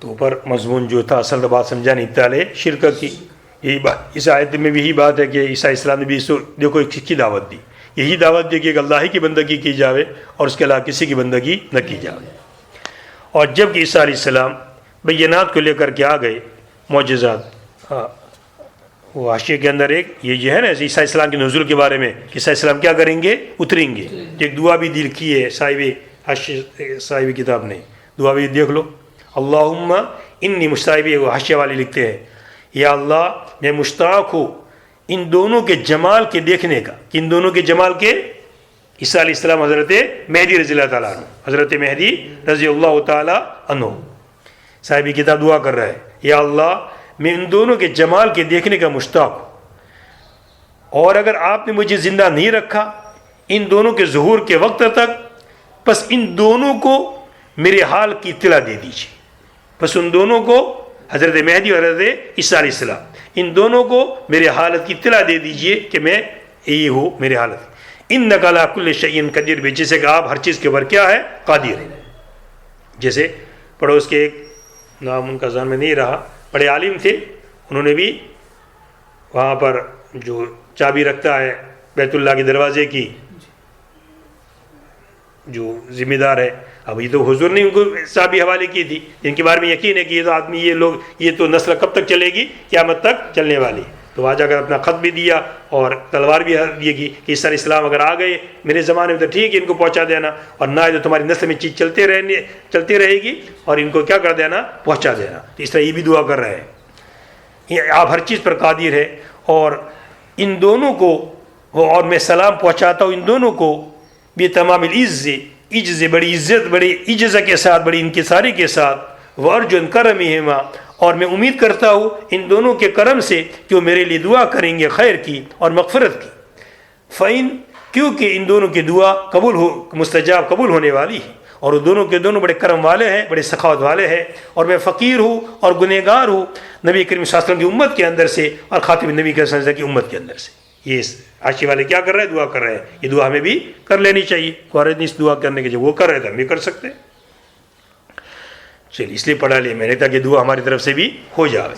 تو اوپر مضمون جو تھا اصل بات سمجھانی ابتالے شرک کی, یہی بات اس آیت میں بھی یہی بات ہے کہ عیسیٰ اسلام نے بھی دیکھو ایک کی دعوت دی, یہی دعوت دی کہ ایک اللہ ہی کی بندگی کی جاوے اور اس کے علاوہ کسی کی بندگی نہ کی جاوے. اور جب کہ عیسیٰ علیہ السلام بینات کو لے کر کے آ گئے, معجزات, وہ حاشیے کے اندر ایک یہ جو ہے نا عیسیٰ اسلام کے نزول کے بارے میں, عیسیٰ اسلام کیا کریں گے, اتریں گے. ایک دعا بھی دل کی ہے صاحب کتاب نے, دعا بھی دیکھ لو. اللہم انی مستعب, وہ حاشیہ والے لکھتے ہیں, یا اللہ میں مشتاق ہوں ان دونوں کے جمال کے دیکھنے کا. ان دونوں کے جمال کے, عیسیٰ علیہ السلام حضرت مہدی رضی اللہ تعالیٰ عنہ, حضرت مہدی رضی اللہ تعالیٰ عنہ. صاحب کتاب دعا کر رہا ہے, یا اللہ میں ان دونوں کے جمال کے دیکھنے کا مشتاق ہوں, اور اگر آپ نے مجھے زندہ نہیں رکھا ان دونوں کے ظہور کے وقت تک, بس ان دونوں کو میرے حال کی اطلاع دے دیجیے. بس ان دونوں کو, حضرت مہدی اور حضرت عیسیٰ علیہ السلام, ان دونوں کو میرے حالت کی اطلاع دے دیجئے کہ میں یہ ہوں میرے حالت. انک علی کل شیء قدیر, بھی جیسے کہ آپ ہر چیز کے اوپر کیا ہے, قادر ہے. جیسے پڑوس کے ایک نام ان کا ذہن میں نہیں رہا, بڑے عالم تھے، انہوں نے بھی وہاں پر جو چابی رکھتا ہے بیت اللہ کے دروازے کی، جو ذمہ دار ہے، اب یہ تو حضور نے ان کو چابی حوالے کی تھی، جن کے بارے میں یقین ہے کہ یہ تو آدمی، یہ لوگ، یہ تو نسل کب تک چلے گی؟ قیامت تک چلنے والی. تو وہاں جا کر اپنا خط بھی دیا اور تلوار بھی دی گی کہ اس طرح اسلام اگر آ گئے میرے زمانے میں تو ٹھیک ہے، ان کو پہنچا دینا، اور نہ تو تمہاری نسل میں چیز چلتی رہے گی اور ان کو کیا کر دینا؟ پہنچا دینا. تو اس طرح یہ بھی دعا کر رہے ہیں. یہ آپ ہر چیز پر قادر ہے، اور ان دونوں کو، اور میں سلام پہنچاتا ہوں ان دونوں کو بھی تمام عجز، بڑی عزت، بڑی عجز کے ساتھ، بڑی انکساری کے ساتھ، وارجن کرمہما، اور میں امید کرتا ہوں ان دونوں کے کرم سے کہ وہ میرے لیے دعا کریں گے خیر کی اور مغفرت کی. فَإِن، کیونکہ ان دونوں کی دعا مستجاب قبول ہونے والی ہے، اور وہ دونوں کے دونوں بڑے کرم والے ہیں، بڑے سخاوت والے ہیں، اور میں فقیر ہوں اور گنہگار ہوں نبی کریم صلی اللہ علیہ وسلم کی امت کے اندر سے اور خاتم نبی صلی اللہ علیہ وسلم کی امت کے اندر سے. یہ عاشی والے کیا کر رہے ہیں؟ دعا کر رہے ہیں. یہ دعا ہمیں بھی کر لینی چاہیے. کوئی نہیں اس دعا کرنے کے، جب وہ کر رہے تھے ہم بھی کر سکتے ہیں. چلیے اس لیے پڑھا لیا میں نے تاکہ دعا ہماری طرف سے بھی ہو جائے.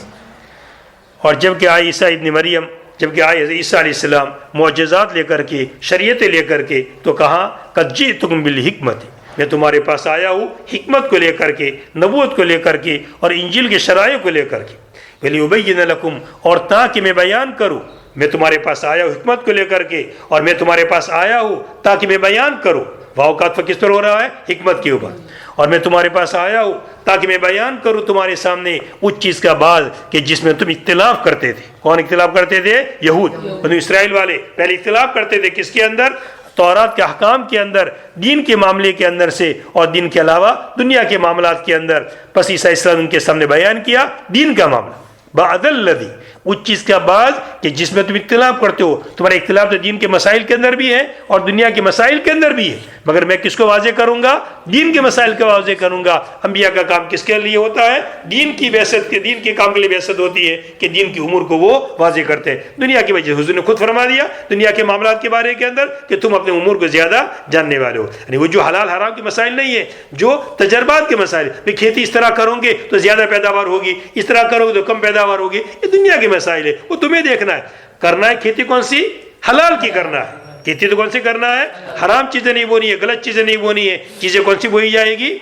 اور جب کہ آئے عیسیٰ ابن مریم، جب کہ آئے عیسیٰ علیہ السلام معجزات لے کر کے، شریعتیں لے کر کے، تو کہا قد جئتکم بالحکمت، میں تمہارے پاس آیا ہوں حکمت کو لے کر کے، نبوت کو لے کر کے، اور انجیل کے شرائع کو لے کر کے. وَلِيُبَيِّنَ لَكُمْ، اور تاکہ میں بیان کروں. میں تمہارے پاس آیا ہوں حکمت کو لے کر کے، اور میں تمہارے پاس آیا ہوں تاکہ میں بیان کروں. واؤ کا کس پر ہو رہا ہے؟ حکمت کے اوپر. اور میں تمہارے پاس آیا ہوں تاکہ میں بیان کروں تمہارے سامنے اس چیز کا بعض کہ جس میں تم اختلاف کرتے تھے. کون اختلاف کرتے تھے؟ یہود، بنو اسرائیل والے پہلے اختلاف کرتے تھے. کس کے اندر؟ تورات کے احکام کے اندر، دین کے معاملے کے اندر سے، اور دین کے علاوہ دنیا کے معاملات کے اندر. پس عیسیٰ علیہ السلام ان کے سامنے بیان کیا دین کا معاملہ. بعد الذی، اس چیز کا بعد کہ جس میں تم اختلاف کرتے ہو. تمہارا اختلاف تو دین کے مسائل کے اندر بھی ہے اور دنیا کے مسائل کے اندر بھی ہے، مگر میں کس کو واضح کروں گا؟ دین کے مسائل کو واضح کروں گا. انبیاء کا کام کس کے لیے ہوتا ہے؟ دین کی بعثت کے، دین کے کام کے لیے بعثت ہوتی ہے کہ دین کی امور کو وہ واضح کرتے ہیں. دنیا کی وجہ حضور نے خود فرما دیا دنیا کے معاملات کے بارے کے اندر کہ تم اپنے امور کو زیادہ جاننے والے ہو. یعنی وہ جو حلال حرام کے مسائل نہیں ہے، جو تجربات کے مسائل، کھیتی اس طرح کرو گے تو زیادہ پیداوار ہوگی، اس طرح کرو گے تو کم پیداوار ہوگی، یہ دنیا کے مسائل ہے. وہ تمہیں دیکھنا ہے. کرنا ہے کھیتی کون سی؟ حلال کی کرنا ہے. کھیتی تو کون سی کرنا ہے؟ حرام چیزیں نہیں بونی ہے، غلط چیزیں نہیں بونی ہے. چیزیں کون سی بوئی جائے گی؟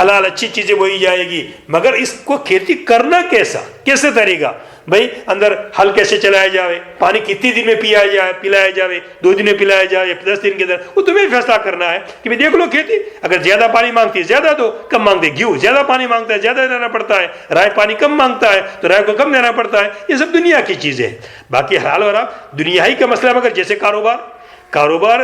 حلال اچھی چیزیں بوئی جائے گی. مگر اس کو کھیتی کرنا کیسے طریقہ؟ بھائی اندر ہل کیسے چلایا جائے، پانی کتنی دن میں پلایا جائے، 2 دن میں پلایا جائے، 10 دن کے اندر، وہ تمہیں فیصلہ کرنا ہے کہ بھائی دیکھ لو کھیتی اگر زیادہ پانی مانگتی ہے زیادہ دو، کم مانگتے گیہوں زیادہ پانی مانگتا ہے زیادہ دینا پڑتا ہے، رائے پانی کم مانگتا ہے تو رائے کو کم دینا پڑتا ہے. یہ سب دنیا کی چیزیں ہیں. باقی حلال اور حرام دنیا ہی کا مسئلہ. مگر جیسے کاروبار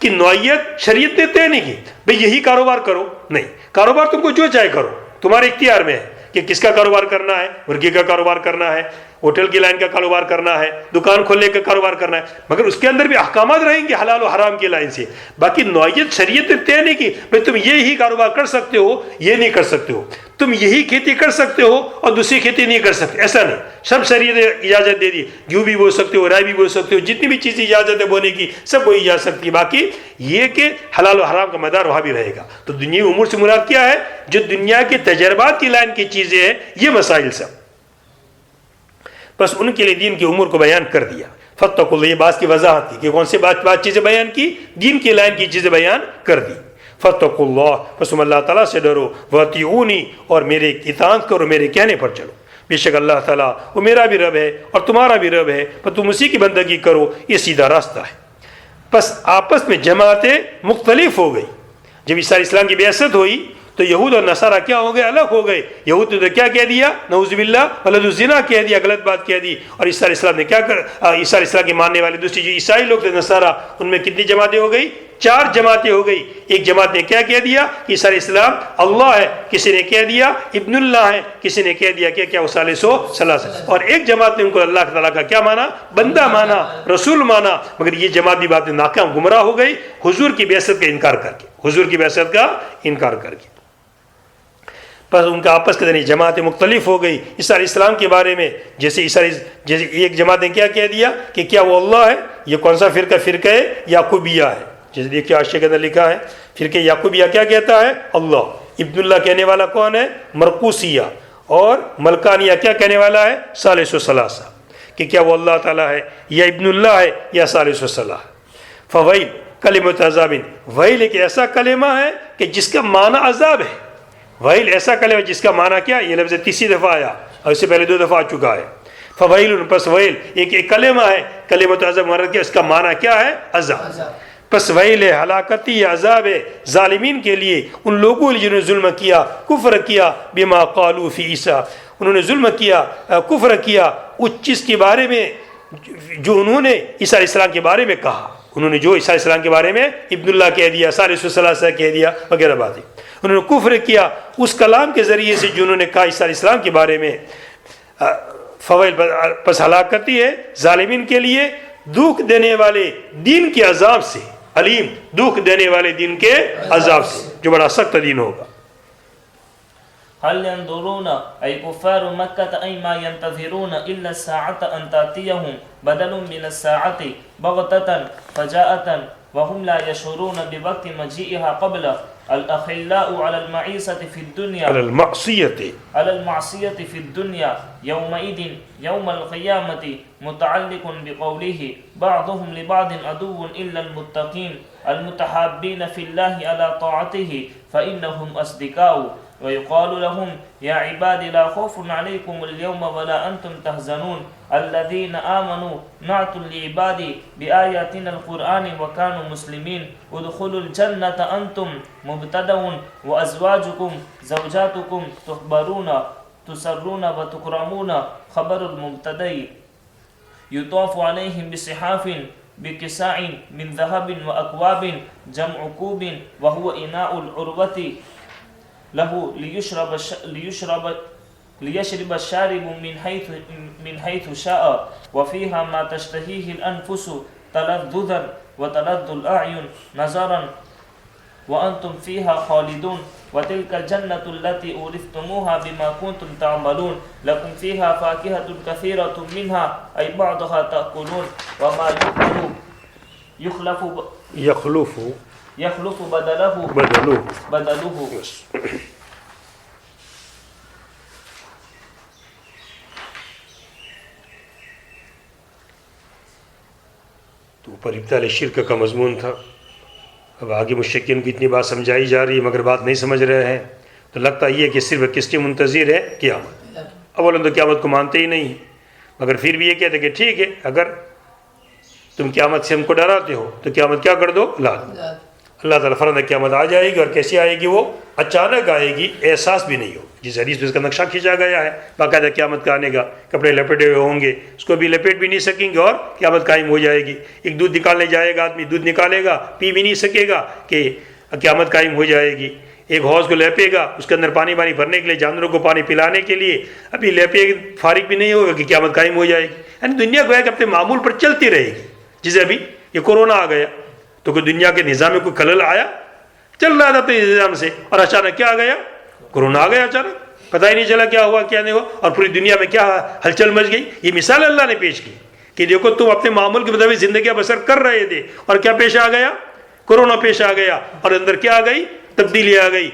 کی نوعیت شریعت نے طے نہیں کی بھئی یہی کاروبار کرو، نہیں. کاروبار تم کو جو چاہے کرو، تمہارے اختیار میں ہے کہ کس کا کاروبار کرنا ہے. مرغی کا کاروبار کرنا ہے، ہوٹل کی لائن کا کاروبار کرنا ہے، دکان کھولنے کا کاروبار کرنا ہے، مگر اس کے اندر بھی احکامات رہیں گے حلال و حرام کی لائن سے. باقی نوعیت شریعت نے طے نہیں کی بھئی تم یہی کاروبار کر سکتے ہو، یہ نہیں کر سکتے ہو، تم یہی کھیتی کر سکتے ہو اور دوسری کھیتی نہیں کر سکتے. ایسا نہیں. سب شریعت نے اجازت دے دی. گیہوں بھی بو سکتے ہو، رائے بھی بو سکتے ہو، جتنی بھی چیزیں اجازت ہے بونے کی سب بوئی جا سکتی ہے. باقی یہ کہ حلال و حرام کا مدار وہاں بھی رہے گا. تو دنیا امور سے مراد کیا ہے؟ جو دنیا کے تجربات کی لائن کی چیزیں ہیں، یہ مسائل سب. بس ان کے لیے دین کی امور کو بیان کر دیا. فاتقوا اللہ، یہ بات کی وضاحت کی کہ کون سے بات چیزیں بیان کی؟ دین کی لائن کی چیزیں بیان کر دی. فاتقوا اللہ، پس تم اللہ تعالیٰ سے ڈرو. واطیعونی، اور میرے اطاعت کرو، میرے کہنے پر چلو. بے شک اللہ تعالیٰ وہ میرا بھی رب ہے اور تمہارا بھی رب ہے، پر تم اسی کی بندگی کرو، یہ سیدھا راستہ ہے. بس آپس میں جماعتیں مختلف ہو گئی. جب عیسیٰ علیہ السلام کی بعثت ہوئی تو یہود اور نصارہ کیا ہو گئے؟ الگ ہو گئے. یہود نے تو کیا کہہ دیا؟ نعوذ باللہ ولد الزنا کہہ دیا، غلط بات کہہ دی. اور عیسیٰ علیہ السلام نے کیا عیسیٰ علیہ السلام کے ماننے والے دوسری جو عیسائی لوگ تھے نصارہ، ان میں کتنی جماعتیں ہو گئی؟ 4 جماعتیں ہو گئی. ایک جماعت نے کیا کہہ دیا؟ عیسیٰ علیہ السلام اللہ ہے. کسی نے کہہ دیا ابن اللہ ہے. کسی نے کہہ دیا کہ وہ ثالث و ثلاثہ. اور ایک جماعت نے ان کو اللہ تعالیٰ کا کیا مانا؟ بندہ مانا، رسول مانا. مگر یہ جماعت بھی بات ناکام، گمراہ ہو گئی حضور کی بعثت کا انکار کر کے. حضور کی بعثت کا انکار کر کے بس ان کا آپس کے درمیان جماعتیں مختلف ہو گئی. عیسیٰ علیہ السلام کے بارے میں جیسے ایک جماعت نے کیا کہہ دیا کہ کیا وہ اللہ ہے. یہ کون سا فرقہ ہے؟ یعقوبیہ ہے. جیسے دیکھیے عاشق کے اندر لکھا ہے فرقہ یعقوبیہ کیا کہتا ہے؟ اللہ. ابن اللہ کہنے والا کون ہے؟ مرقوسیہ. اور ملکانیہ کیا کہنے والا ہے؟ ثالث و ثلاثہ، کہ کیا وہ اللہ تعالیٰ ہے یا ابن اللہ ہے یا ثالث و ثلاثہ۔ فویل کلمۃ عذاب، ویل ایک ایسا کلمہ ہے کہ جس کا معنی عذاب ہے۔ ویل ایسا کلمہ جس کا معنی کیا؟ یہ لفظ تیسری دفعہ آیا اور اس سے پہلے 2 دفعہ آ چکا ہے۔ فویل، پس ویل ایک کلمہ ہے، کلمۃ عذاب مراد کیا؟ اس کا معنی کیا ہے؟ عذاب۔ پس ویل ہے، ہلاکتی عذاب ہے ظالمین کے لیے، ان لوگوں نے جنہوں نے ظلم کیا، کفر کیا، بما قالوا فی عیسیٰ، انہوں نے ظلم کیا، کفر کیا اس چیز کے بارے میں جو انہوں نے عیسیٰ علیہ السلام کے بارے میں کہا۔ انہوں نے جو عیسیٰ علیہ السلام کے بارے میں ابن اللہ کہہ دیا، ثالث و ثلاثہ کہہ دیا وغیرہ باتیں، انہوں نے کفر کیا اس کلام کے ذریعے سے جو انہوں نے کہا عیسیٰ علیہ السلام کے بارے میں۔ فویل، پس ہلاکتی ہے ظالمین کے لیے دکھ دینے والے دین کے عذاب سے، علیم دکھ دینے والے دین کے عذاب سے جو بڑا سخت دین ہوگا۔ هل ينظرون أي كفار مكة أي ما ينتظرون إلا الساعة أن تأتيهم بدل من الساعة بغتة فجاءة وهم لا يشعرون بوقت مجيئها قبل الأخلاء على المعيشة في الدنيا على المعصية في الدنيا يومئذ يوم القيامة متعلق بقوله بعضهم لبعض عدو إلا المتقين المتحابين في الله على طاعته فإنهم أصدقاء ويقال لهم يا عباد لا خوف عليكم اليوم ولا أنتم تحزنون الذين آمنوا نعت لعبادي بآياتنا القرآن وكانوا مسلمين ادخلوا الجنة أنتم مبتدؤون وأزواجكم زوجاتكم تخبرون تسرون وتكرمون خبر المبتدئ يطاف عليهم بصحاف بكساء من ذهب وأكواب جمع كوب وهو إناء العروة له ليشرب الشارب من حيث شاء وفيها ما تشتهيه الأنفس تلذذا وتلذ الأعين نظرا وأنتم فيها خالدون وتلك الجنة التي أورثتموها بما كنتم تعملون لكم فيها فاكهة كثيرة منها أي بعضها تأكلون وما يخلف بدله تو اوپر ابطال شرک کا مضمون تھا۔ اب آگے مشرکین کو اتنی بات سمجھائی جا رہی ہے مگر بات نہیں سمجھ رہے ہیں، تو لگتا یہ کہ صرف کس کی منتظر ہے؟ قیامت۔ اولا تو قیامت کو مانتے ہی نہیں، مگر پھر بھی یہ کہتے کہ ٹھیک ہے اگر تم قیامت سے ہم کو ڈراتے ہو تو قیامت کیا کر دو؟ لا دو۔ اللہ تعالیٰ فرماتا ہے قیامت آ جائے گی، اور کیسی آئے گی؟ وہ اچانک آئے گی، احساس بھی نہیں ہو۔ جس حدیث میں اس کا نقشہ کھینچا گیا ہے باقاعدہ قیامت کا آنے کا، کپڑے لپیٹے ہوئے ہوں گے، اس کو بھی لپیٹ بھی نہیں سکیں گے اور قیامت قائم ہو جائے گی۔ ایک دودھ نکالنے جائے گا آدمی، دودھ نکالے گا، پی بھی نہیں سکے گا کہ قیامت قائم ہو جائے گی۔ ایک حوض کو لیپے گا، اس کے اندر پانی بھرنے کے لیے، جانوروں کو پانی پلانے کے لیے، ابھی لیپے فارغ بھی نہیں ہوگا کہ قیامت قائم ہو جائے گی۔ یعنی دنیا کو ہے کہ اپنے معمول پر چلتی رہے گی۔ جیسے ابھی یہ کورونا آ گیا تو کوئی دنیا کے نظام میں کوئی خلل آیا؟ چل رہا تھا تو نظام سے، اور اچانک کیا آ گیا؟ کورونا آ گیا اچانک، پتہ ہی نہیں چلا کیا ہوا کیا نہیں ہوا، اور پوری دنیا میں کیا ہلچل مچ گئی۔ یہ مثال اللہ نے پیش کی کہ دیکھو تم اپنے معمول کے مطابق زندگیاں بسر کر رہے تھے اور کیا پیش آ گیا؟ کورونا پیش آ گیا، اور اندر کیا آ گئی؟ تبدیلی آ گئی،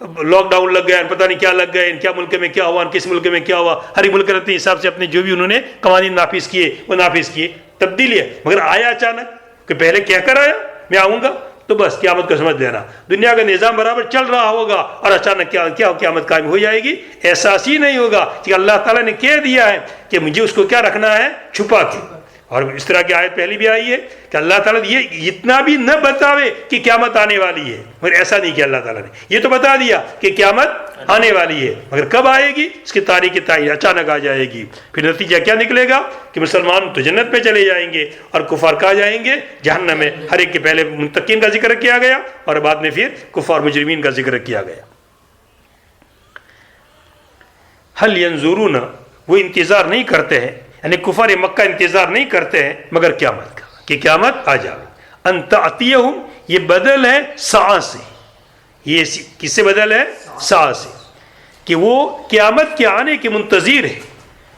لاک ڈاؤن لگ گیا، پتہ نہیں کیا لگ گیا، کیا ملک میں کیا ہوا، کس ملک میں کیا ہوا۔ ہر ملک نے اپنے حساب سے اپنے جو بھی انہوں نے قوانین نافذ کیے وہ نافذ کیے، تبدیلی ہے۔ مگر آیا اچانک کہ پہلے کہہ کر آیا میں آؤں گا، تو بس قیامت کو سمجھ لینا دنیا کا نظام برابر چل رہا ہوگا اور اچانک کیا قیامت قائم ہو جائے گی۔ احساس ہی نہیں ہوگا کہ اللہ تعالیٰ نے کہہ دیا ہے کہ مجھے اس کو کیا رکھنا ہے؟ چھپا کے۔ اور اس طرح کی آیت پہلی بھی آئی ہے کہ اللہ تعالیٰ یہ اتنا بھی نہ بتاوے کہ قیامت آنے والی ہے، مگر ایسا نہیں کیا اللہ تعالیٰ نے، یہ تو بتا دیا کہ قیامت آنے والی ہے، مگر کب آئے گی اس کی تاریخ تعین اچانک آ جائے گی۔ پھر نتیجہ کیا نکلے گا کہ مسلمان تو جنت میں چلے جائیں گے اور کفار کہاں جائیں گے؟ جہنم میں۔ ہر ایک کے پہلے متقین کا ذکر کیا گیا اور بعد میں پھر کفار مجرمین کا ذکر کیا گیا۔ حل ینظرون، وہ انتظار نہیں کرتے ہیں، یعنی کفار مکہ انتظار نہیں کرتے ہیں مگر قیامت کا، کہ قیامت آ جائے۔ ان تأتیہم، یہ بدل ہے ساعہ سے، یہ کس سے بدل ہے؟ ساعہ سے، کہ وہ قیامت کے آنے کے منتظر ہے،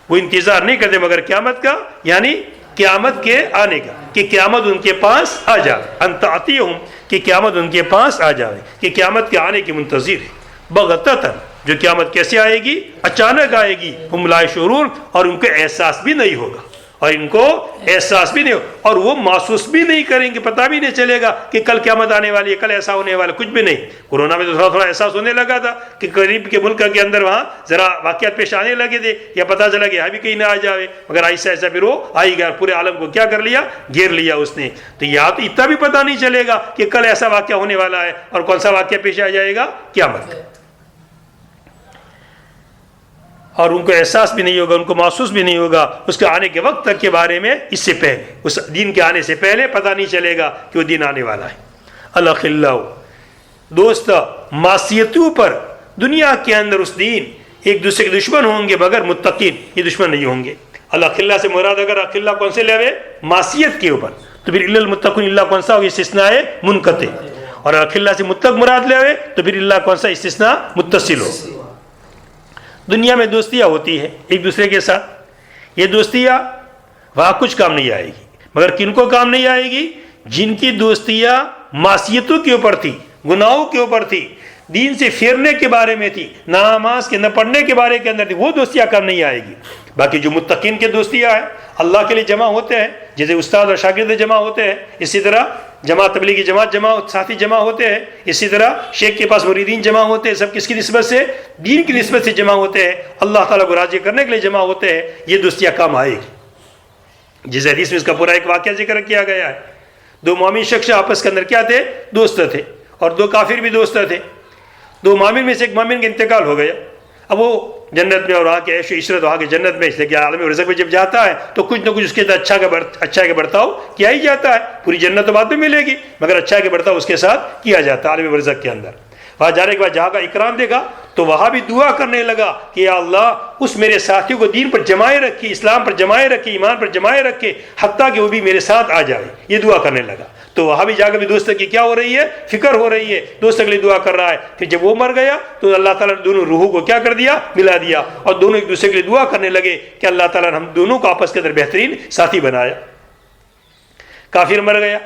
وہ انتظار نہیں کرتے مگر قیامت کا، یعنی قیامت کے آنے کا، کہ قیامت ان کے پاس آ جائے۔ ان تأتیہم، کہ قیامت ان کے پاس آ جائے، کہ قیامت کے آنے کے منتظر ہے۔ بغتتاً، جو قیامت کیسے آئے گی؟ اچانک آئے گی. ہم لا یشعرون، اور ان کو احساس بھی نہیں ہوگا، اور ان کو احساس بھی نہیں ہوگا، اور وہ محسوس بھی نہیں کریں گے، پتہ بھی نہیں چلے گا کہ کل قیامت آنے والی ہے، کل ایسا ہونے والا، کچھ بھی نہیں. کورونا میں تو تھوڑا تھوڑا احساس ہونے لگا تھا کہ قریب کے ملک کے اندر وہاں ذرا واقعات پیش آنے لگے تھے، یا پتہ چلا کہ یہاں بھی کہیں نہ آ جاوے، مگر ایسا ایسا پھر وہ آئی گیا، پورے عالم کو کیا کر لیا؟ گھیر لیا اس نے. تو یہاں تو اتنا بھی پتہ نہیں چلے گا کہ کل ایسا واقعہ ہونے والا ہے، اور کون سا واقعہ پیش آ جائے گا؟ قیامت. اور ان کو احساس بھی نہیں ہوگا، ان کو محسوس بھی نہیں ہوگا اس کے آنے کے وقت تک کے بارے میں، اس سے پہلے، اس دین کے آنے سے پہلے پتہ نہیں چلے گا کہ وہ دین آنے والا ہے. الاخلاء، دوست معصیتوں پر دنیا کے اندر اس دین ایک دوسرے کے دشمن ہوں گے مگر متقین یہ دشمن نہیں ہوں گے. الاخلاء سے مراد اگر اخلاء کون سے لے معصیت کے اوپر، تو پھر الا المتقون اللہ کون سا ہوگا؟ استثناء منقطع. اور اخلاء سے متق مراد لے تو پھر اللہ کون سا؟ استثناء متصل ہو. دنیا میں دوستیاں ہوتی ہیں ایک دوسرے کے ساتھ، یہ دوستیاں وہاں کچھ کام نہیں آئے گی، مگر کن کو کام نہیں آئے گی؟ جن کی دوستیاں معصیتوں کے اوپر تھی، گناہوں کے اوپر تھی، دین سے پھیرنے کے بارے میں تھی، نماز کے نہ پڑھنے کے بارے کے اندر تھی، وہ دوستیاں کام نہیں آئے گی. باقی جو متقین کے دوستیاں ہیں، اللہ کے لیے جمع ہوتے ہیں، جیسے استاد اور شاگرد جمع ہوتے ہیں، اسی طرح جماعت تبلیغی جماعت جمع ساتھی جمع ہوتے ہیں، اسی طرح شیخ کے پاس مریدین جمع ہوتے ہیں، سب کس کی نسبت سے؟ دین کی نسبت سے جمع ہوتے ہیں، اللہ تعالیٰ کو راضی کرنے کے لیے جمع ہوتے ہیں. یہ دوستیاں کام آئے گی. جس حدیث میں اس کا پورا ایک واقعہ ذکر کیا گیا ہے. دو مومن شخص آپس کے اندر کیا تھے؟ دوست تھے، اور دو کافر بھی دوست تھے. دو مومن میں سے ایک مومن کا انتقال ہو گیا. اب وہ جنت میں اور وہاں کے عیش و عشرت وہاں کے جنت میں، اس لیے کہ عالم رزق میں جب جاتا ہے تو کچھ نہ کچھ اس کے اندر اچھا کا برتاؤ کیا ہی جاتا ہے. پوری جنت تو بعد میں ملے گی، مگر اچھا کا برتاؤ اس کے ساتھ کیا جاتا ہے عالم رزق کے اندر. وہاں جانے کے بعد جہاں کا اکرام دیکھا تو وہاں بھی دعا کرنے لگا کہ یا اللہ اس میرے ساتھیوں کو دین پر جمائے رکھے، اسلام پر جمائے رکھے، ایمان پر جمائے رکھے، حتیٰ کہ وہ بھی میرے ساتھ آ جائے. یہ دعا کرنے لگا. تو وہاں بھی جا کر بھی دوست کی کیا ہو رہی ہے؟ فکر ہو رہی ہے، دوست کے لیے دعا کر رہا ہے. پھر جب وہ مر گیا تو اللہ تعالیٰ نے دونوں روحوں کو کیا کر دیا؟ ملا دیا، اور دونوں ایک دوسرے کے لیے دعا کرنے لگے کہ اللہ تعالیٰ نے ہم دونوں کو آپس کے اندر بہترین ساتھی بنایا. کافر مر گیا،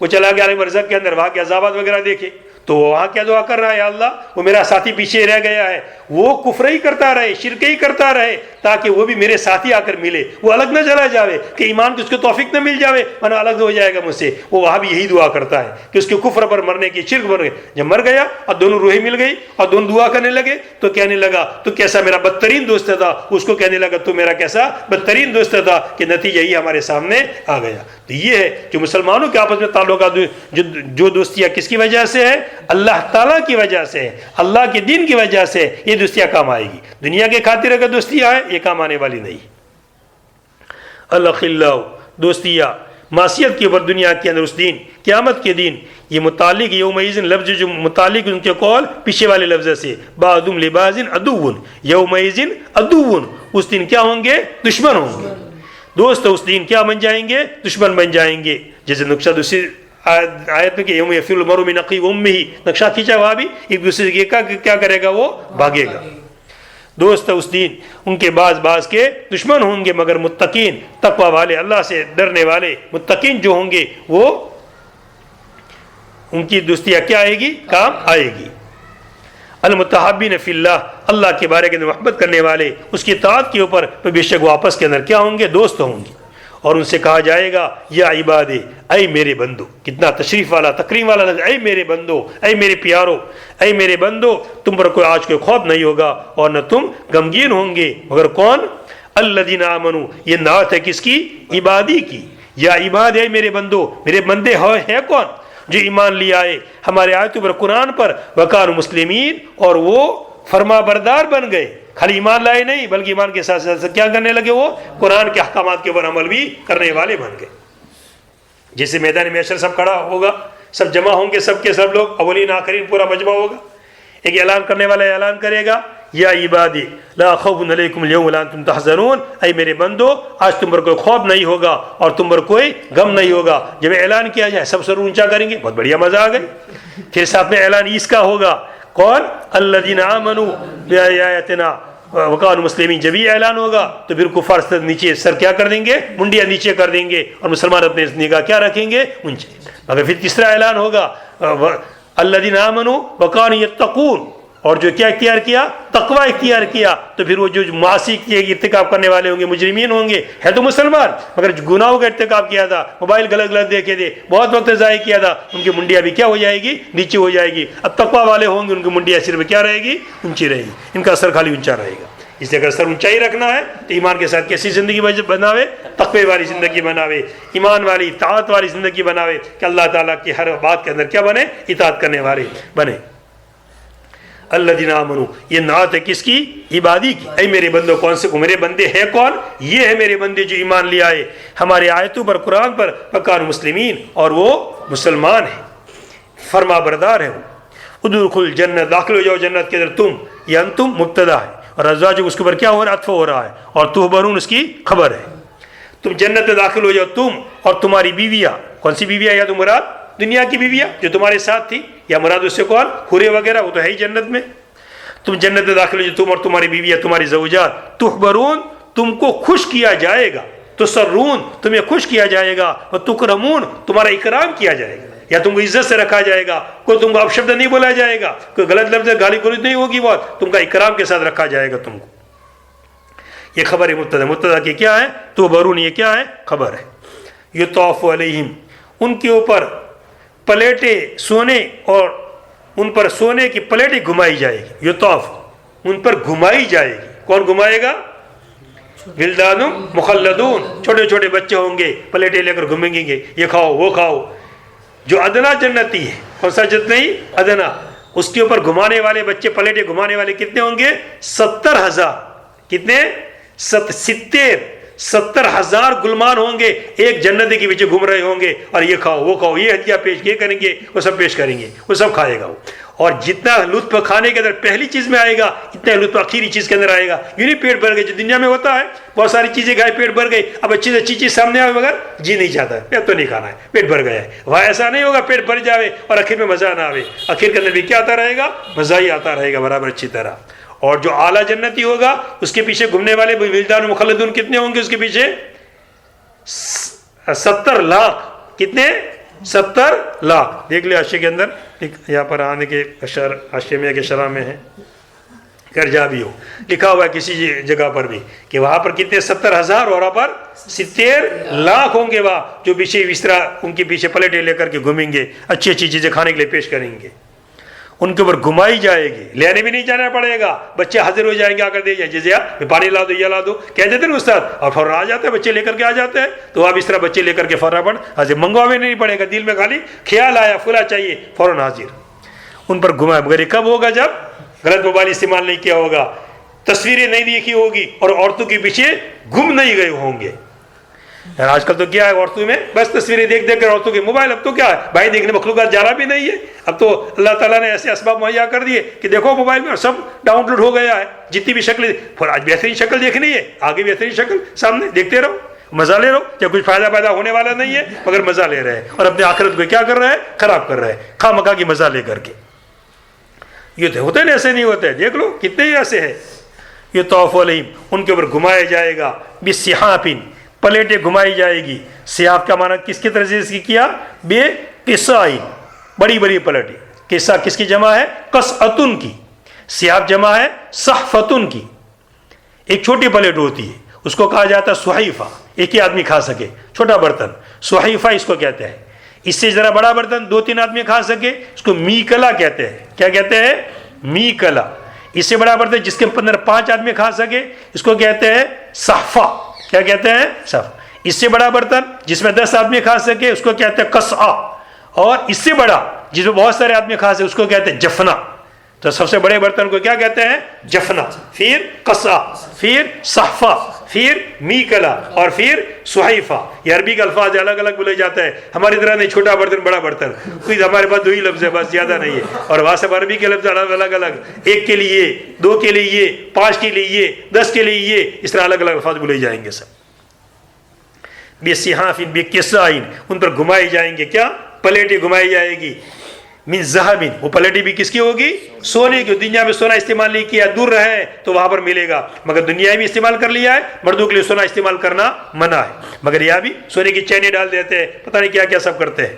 وہ چلا گیا عالم رزق کے اندر، وہاں کے عذابات وغیرہ دیکھے تو وہاں کیا دعا کر رہا ہے؟ یا اللہ وہ میرا ساتھی پیچھے رہ گیا ہے، وہ کفر ہی کرتا رہے، شرک ہی کرتا رہے، تاکہ وہ بھی میرے ساتھی آ کر ملے، وہ الگ نہ چلا جاوے، کہ ایمان کی اس کو توفیق نہ مل جاوے ورنہ الگ ہو جائے گا مجھ سے. وہ وہاں بھی یہی دعا کرتا ہے کہ اس کے کفر پر مرنے کی، شرک پر. جب مر گیا اور دونوں روحیں مل گئی اور دونوں دعا کرنے لگے تو کہنے لگا تو کیسا میرا بدترین دوست تھا، اس کو کہنے لگا تو میرا کیسا بدترین دوست تھا، کہ نتیجہ یہی ہمارے سامنے آ گیا. تو یہ ہے جو مسلمانوں کے آپس میں تعلقات، جو دوستیاں کس کی وجہ سے ہے؟ اللہ تعالیٰ کی وجہ سے، اللہ کے دین کی وجہ سے یہ دوستیاں کام آئے گی. دنیا کے خاطر اگر دوستیاں ہیں یہ کام آنے والی نہیں. الاخلاء، دوستیاں معصیت کے اوپر دنیا کے اندر اس دن قیامت کے دن، یہ متعلق یومئذ لفظ جو متعلق ان کے قول پیچھے والے لفظ سے، بعضهم لبعض عدو، یومئذ عدو، اس دن کیا ہوں گے؟ دشمن ہوں گے. دوست اس دن کیا بن جائیں گے؟ دشمن بن جائیں گے. جیسے نقشہ دوسری آیت میں کہ یوم یفر المرء من اخیہ و امہ، نقشہ کھینچا وہاں بھی ایک دوسرے کے کیا کرے گا؟ وہ بھاگے گا. دوست اس دن ان کے بعض کے دشمن ہوں گے مگر متقین، تقوی والے، اللہ سے ڈرنے والے متقین جو ہوں گے وہ ان کی دوستیاں کیا آئے گی؟ کام آئے گی. المتحابین فی اللہ، اللہ کے بارے کے اندر محبت کرنے والے، اس کی اطاعت کے اوپر تو بے شک وہ آپس کے اندر کیا ہوں گے؟ دوست ہوں گے. اور ان سے کہا جائے گا یا عباد، اے میرے بندو. کتنا تشریف والا، تکریم والا لفظ، اے میرے بندو، اے میرے پیارو، اے میرے بندو، تم پر کوئی آج کوئی خوف نہیں ہوگا اور نہ تم غمگین ہوں گے. مگر کون؟ الذین آمنوا، یہ نعت ہے کس کی؟ عبادی کی. یا عباد، اے میرے بندو، میرے بندے ہے کون؟ جو ایمان لے آئے ہمارے آیتوں پر، قرآن پر، وکانوا مسلمین، اور وہ فرما بردار بن گئے. خالی ایمان لائے نہیں بلکہ ایمان کے ساتھ ساتھ کیا کرنے لگے؟ وہ قرآن کے احکامات کے اوپر عمل بھی کرنے والے بن گئے. جیسے میدان محشر سب کھڑا ہوگا، سب جمع ہوں گے، سب کے سب لوگ اولین آخرین پورا مجمع ہوگا. ایک اعلان کرنے والا اعلان کرے گا یا عبادی لا خوف علیکم اليوم ولا انتم تحزنون، اے میرے بندو آج تم پر کوئی خوف نہیں ہوگا اور تم پر کوئی غم نہیں ہوگا. جب اعلان کیا جائے سب سر اونچا کریں گے، بہت بڑھیا مزہ آ گئی. پھر ساتھ میں اعلان اس کا ہوگا، کون؟ الذین آمنوا بآیاتنا وکانوا مسلمین. جب یہ اعلان ہوگا تو پھر کفار نیچے سر کیا کر دیں گے؟ منڈیاں نیچے کر دیں گے، اور مسلمان اپنے نگاہ کیا رکھیں گے؟ اونچے. مگر پھر تیسرا اعلان ہوگا الذین آمنوا وکانوا یتقون، اور جو کیا اختیار کیا؟ تقوی اختیار کیا، تو پھر وہ جو معاصی کے ارتکاب کرنے والے ہوں گے، مجرمین ہوں گے، ہے تو مسلمان مگر گناہوں کا ارتکاب کیا تھا، موبائل غلط غلط دیکھے تھے، بہت وقت ضائع کیا تھا، ان کی منڈیاں بھی کیا ہو جائے گی؟ نیچے ہو جائے گی۔ اب تقوی والے ہوں گے، ان کی منڈیاں صرف کیا رہے گی؟ اونچی رہے گی، ان کا سر خالی اونچا رہے گا۔ اس لیے اگر سر اونچائی رکھنا ہے تو ایمان کے ساتھ کیسی زندگی بناوے؟ تقوی والی زندگی بناوے، ایمان والی اطاعت والی زندگی بناوے کہ اللہ تعالیٰ کی ہر بات کے اندر کیا بنے؟ اطاعت کرنے والے بنے۔ الذین آمنوا، یہ نعت ہے کس کی؟ عبادی کی۔ اے میرے بندوں، کون سے میرے بندے ہے کون؟ یہ ہے میرے بندے جو ایمان لے آئے ہمارے آیتوں پر، قرآن پر، فکان مسلمین، اور وہ مسلمان ہیں، فرما بردار ہیں۔ ادخل جنت، داخل ہو جاؤ جنت کے اندر تم، یہ انتم مبتدا ہے، اور ازواج اس کے اوپر کیا ہو رہا ہے؟ عطف ہو رہا ہے، اور تحبرون اس کی خبر ہے۔ تم جنت میں داخل ہو جاؤ تم اور تمہاری بیویاں۔ کون سی بیویاں؟ یا تو مراد دنیا کی بیویاں جو تمہارے ساتھ تھی، یا مراد اس سے کون؟ حورے وغیرہ، وہ تو ہے ہی جنت میں۔ تم جنت میں داخل ہو جاؤ تم اور تمہاری بیویاں، تمہاری زوجات، تحبرون، تم کو خوش کیا جائے گا، تسرون، تمہیں خوش کیا جائے گا، اور تکرمون، تمہارا اکرام کیا جائے گا، یا تم کو عزت سے رکھا جائے گا، کوئی تم کو اپشبد نہیں بولا جائے گا، کوئی غلط لفظ گالی گلوچ نہیں ہوگی، بہت تم کا اکرام کے ساتھ رکھا جائے گا تم کو۔ یہ خبر ہے مبتدا، مبتدا کی کیا ہے؟ تحبرون، یہ کیا ہے؟ خبر ہے۔ یطاف علیہم، ان کے اوپر پلیٹیں سونے، اور ان پر سونے کی پلیٹیں گھمائی جائے گی۔ یطاف، ان پر گھمائی جائے گی۔ کون گھمائے گا؟ ولدان مخلدون، چھوٹے چھوٹے بچے ہوں گے، پلیٹیں لے کر گھومیں گے، یہ کھاؤ وہ کھاؤ۔ جو ادنا جنتی ہے، کون سا جنت نہیں؟ ادنا، اس کے اوپر گھمانے والے بچے، پلیٹیں گھمانے والے کتنے ہوں گے؟ 70,000۔ کتنے؟ 70,000 غلمان ہوں گے، ایک جنتی کے پیچھے گھوم رہے ہوں گے، اور یہ کھاؤ وہ کھاؤ، یہ ہدیہ پیش یہ کریں گے، وہ سب پیش کریں گے، وہ سب کھائے گا وہ۔ اور جتنا لطف کھانے کے اندر پہلی چیز میں آئے گا، اتنا لطف آخری چیز کے اندر آئے گا۔ یوں نہیں پیٹ بھر گئے، جو دنیا میں ہوتا ہے بہت ساری چیزیں کھائے پیٹ بھر گئی، اب اچھی سے اچھی چیز سامنے آئے مگر جی نہیں چاہتا ہے، پیٹ تو نہیں کھانا ہے، پیٹ بھر گیا ہے۔ وہاں ایسا نہیں ہوگا پیٹ بھر جاوے اور آخر میں مزہ نہ آئے، آخر کے اندر بھی کیا آتا رہے گا؟ مزہ ہی آتا رہے گا برابر اچھی طرح۔ اور جو اعلیٰ جنتی ہوگا اس کے پیچھے گھومنے والے ولدان مخلدون کتنے ہوں گے اس کے پیچھے؟ 70 لاکھ۔ کتنے؟ 70 لاکھ۔ دیکھ لے حاشیے کے اندر، یہاں پر آنے کے حاشیے میں کے شرح میں ہے، کر جا بھی ہو لکھا ہوا ہے کسی جگہ پر بھی کہ وہاں پر کتنے؟ 70,000، اور وہاں پر 70 لاکھ ہوں گے وہاں، جو پیچھے اس طرح ان کے پیچھے پلیٹیں لے کر کے گھومیں گے، اچھی اچھی چیزیں کھانے کے لیے پیش کریں گے، ان کے اوپر گھمائی جائے گی۔ لینے بھی نہیں جانا پڑے گا، بچے حاضر ہو جائیں گے، آ کر دے جائیں جزیہ، پانی لا دو یہ لا دو، کہہ دیتے ہیں استاد، اور فوراً آ جاتے ہیں، بچے لے کر کے آ جاتے ہیں۔ تو آپ اس طرح بچے لے کر کے فوراً حاضر، منگوانے نہیں پڑے گا، دل میں خالی خیال آیا فلا چاہیے، فوراً حاضر۔ ان پر گھمائے، مگر یہ کب ہوگا؟ جب غلط موبائل استعمال نہیں کیا ہوگا، تصویریں نہیں دیکھی ہوگی، اور عورتوں کے پیچھے گھوم نہیں گئے ہوں گے۔ آج کل تو کیا ہے، عورتوں میں بس تصویریں دیکھ دیکھ کر عورتوں کے موبائل، اب تو کیا ہے بھائی دیکھنے مخلوقات جا رہا بھی نہیں ہے، اب تو اللہ تعالیٰ نے ایسے اسباب مہیا کر دیے کہ دیکھو موبائل میں سب ڈاؤن لوڈ ہو گیا ہے، جتنی بھی شکلیں، آج بہترین شکل دیکھنی ہے، آگے بہترین شکل سامنے دیکھتے رہو، مزہ لے رہو، کیا کچھ فائدہ پیدا ہونے والا نہیں ہے مگر مزہ لے رہے ہیں، اور اپنے آخرت کو کیا کر رہے ہیں؟ خراب کر رہے ہیں، خواہ مخواہ کی مزہ لے کر کے۔ یہ تو ہوتے نہیں، ایسے نہیں ہوتے، دیکھ لو کتنے ہی ایسے ہیں۔ یہ طوف علیہم، ان کے اوپر گھمایا جائے گا، بصحافن، پلیٹیں گھمائی جائے گی۔ سیاف کا معنی کس کی طرح سے کیا؟ بے قصائن، بڑی بڑی پلیٹیں۔ قصہ کس کی جمع ہے؟ قصعتن کی۔ سیاف جمع ہے صحفتن کی۔ ایک چھوٹی پلیٹ ہوتی ہے، اس کو کہا جاتا ہے صحیفہ، ایک ہی آدمی کھا سکے، چھوٹا برتن صحیفہ اس کو کہتے ہیں۔ اس سے ذرا بڑا برتن 2-3 آدمی کھا سکے، اس کو میکلا کہتے ہیں۔ کیا کہتے ہیں؟ میکلا۔ اس سے بڑا برتن جس کے اندر 5 آدمی کھا سکے، اس کو کہتے ہیں صحفہ۔ کیا کہتے ہیں؟ صحفہ۔ اس سے بڑا برتن جس میں 10 آدمی کھا سکے، اس کو کہتے ہیں قصعہ، اور اس سے بڑا جس میں بہت سارے آدمی کھا سکے، اس کو کہتے ہیں جفنا۔ تو سب سے بڑے برتن کو کیا کہتے ہیں؟ جفنا، پھر قصعہ، پھر صحفہ، پھر میکلا، اور پھر صحیفہ۔ یہ عربی کا الفاظ الگ الگ بولے جاتا ہے، ہماری طرح نہیں، چھوٹا برتن بڑا برتن، کوئی ہمارے پاس 2 ہی لفظ ہے بس، زیادہ نہیں ہے۔ اور وہاں سے عربی کے لفظ الگ الگ، 1 کے لیے، 2 کے لیے، 5 کے لیے، 10 کے لیے، اس طرح الگ الگ الفاظ بولے جائیں گے سب۔ بصحافن بقصائن، ان پر گھمائی جائیں گے، کیا؟ پلیٹیں گھمائی جائے گی۔ من ذہب، وہ پلیٹیں بھی کس کی ہوگی؟ سونے کی۔ دنیا میں سونا استعمال نہیں کیا، دور رہے تو وہاں پر ملے گا، مگر دنیا میں استعمال کر لیا ہے، مردوں کے لیے سونا استعمال کرنا منع ہے، مگر یہاں بھی سونے کی چینیں ڈال دیتے ہیں، پتہ نہیں کیا کیا سب کرتے ہیں۔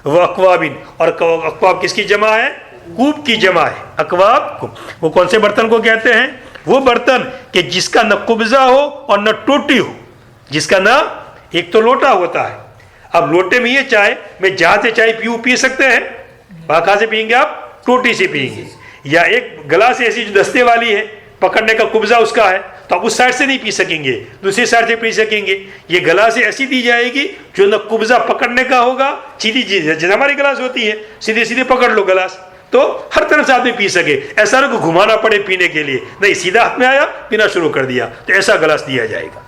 وہ اقوابن، اور اقواب کس کی جمع ہے؟ کوب کی جمع ہے، اکواب کوب۔ وہ کون سے برتن کو کہتے ہیں؟ وہ برتن کہ جس کا نہ قبضہ ہو اور نہ ٹوٹی ہو، جس کا نہ، ایک تو لوٹا ہوتا ہے، اب لوٹے میں یہ چائے، میں جہاں سے چائے پیوں پی سکتے ہیں، کہاں سے پئیں گے آپ؟ ٹوٹی سے پئیں گے، یا ایک گلاس ایسی جو دستے والی ہے، پکڑنے کا قبضہ اس کا ہے تو آپ اس سائڈ سے نہیں پی سکیں گے، دوسری سائڈ سے پی سکیں گے۔ یہ گلاس ایسی دی جائے گی جو نہ قبضہ پکڑنے کا ہوگا، سیدھی چیز ہے جیسے ہماری گلاس ہوتی ہے، سیدھے سیدھے پکڑ لو گلاس تو ہر طرف سے آدمی پی سکے، ایسا نہ کہ گھمانا پڑے پینے کے لیے، نہیں سیدھا ہاتھ میں آیا پینا شروع کر دیا، تو ایسا گلاس دیا جائے گا۔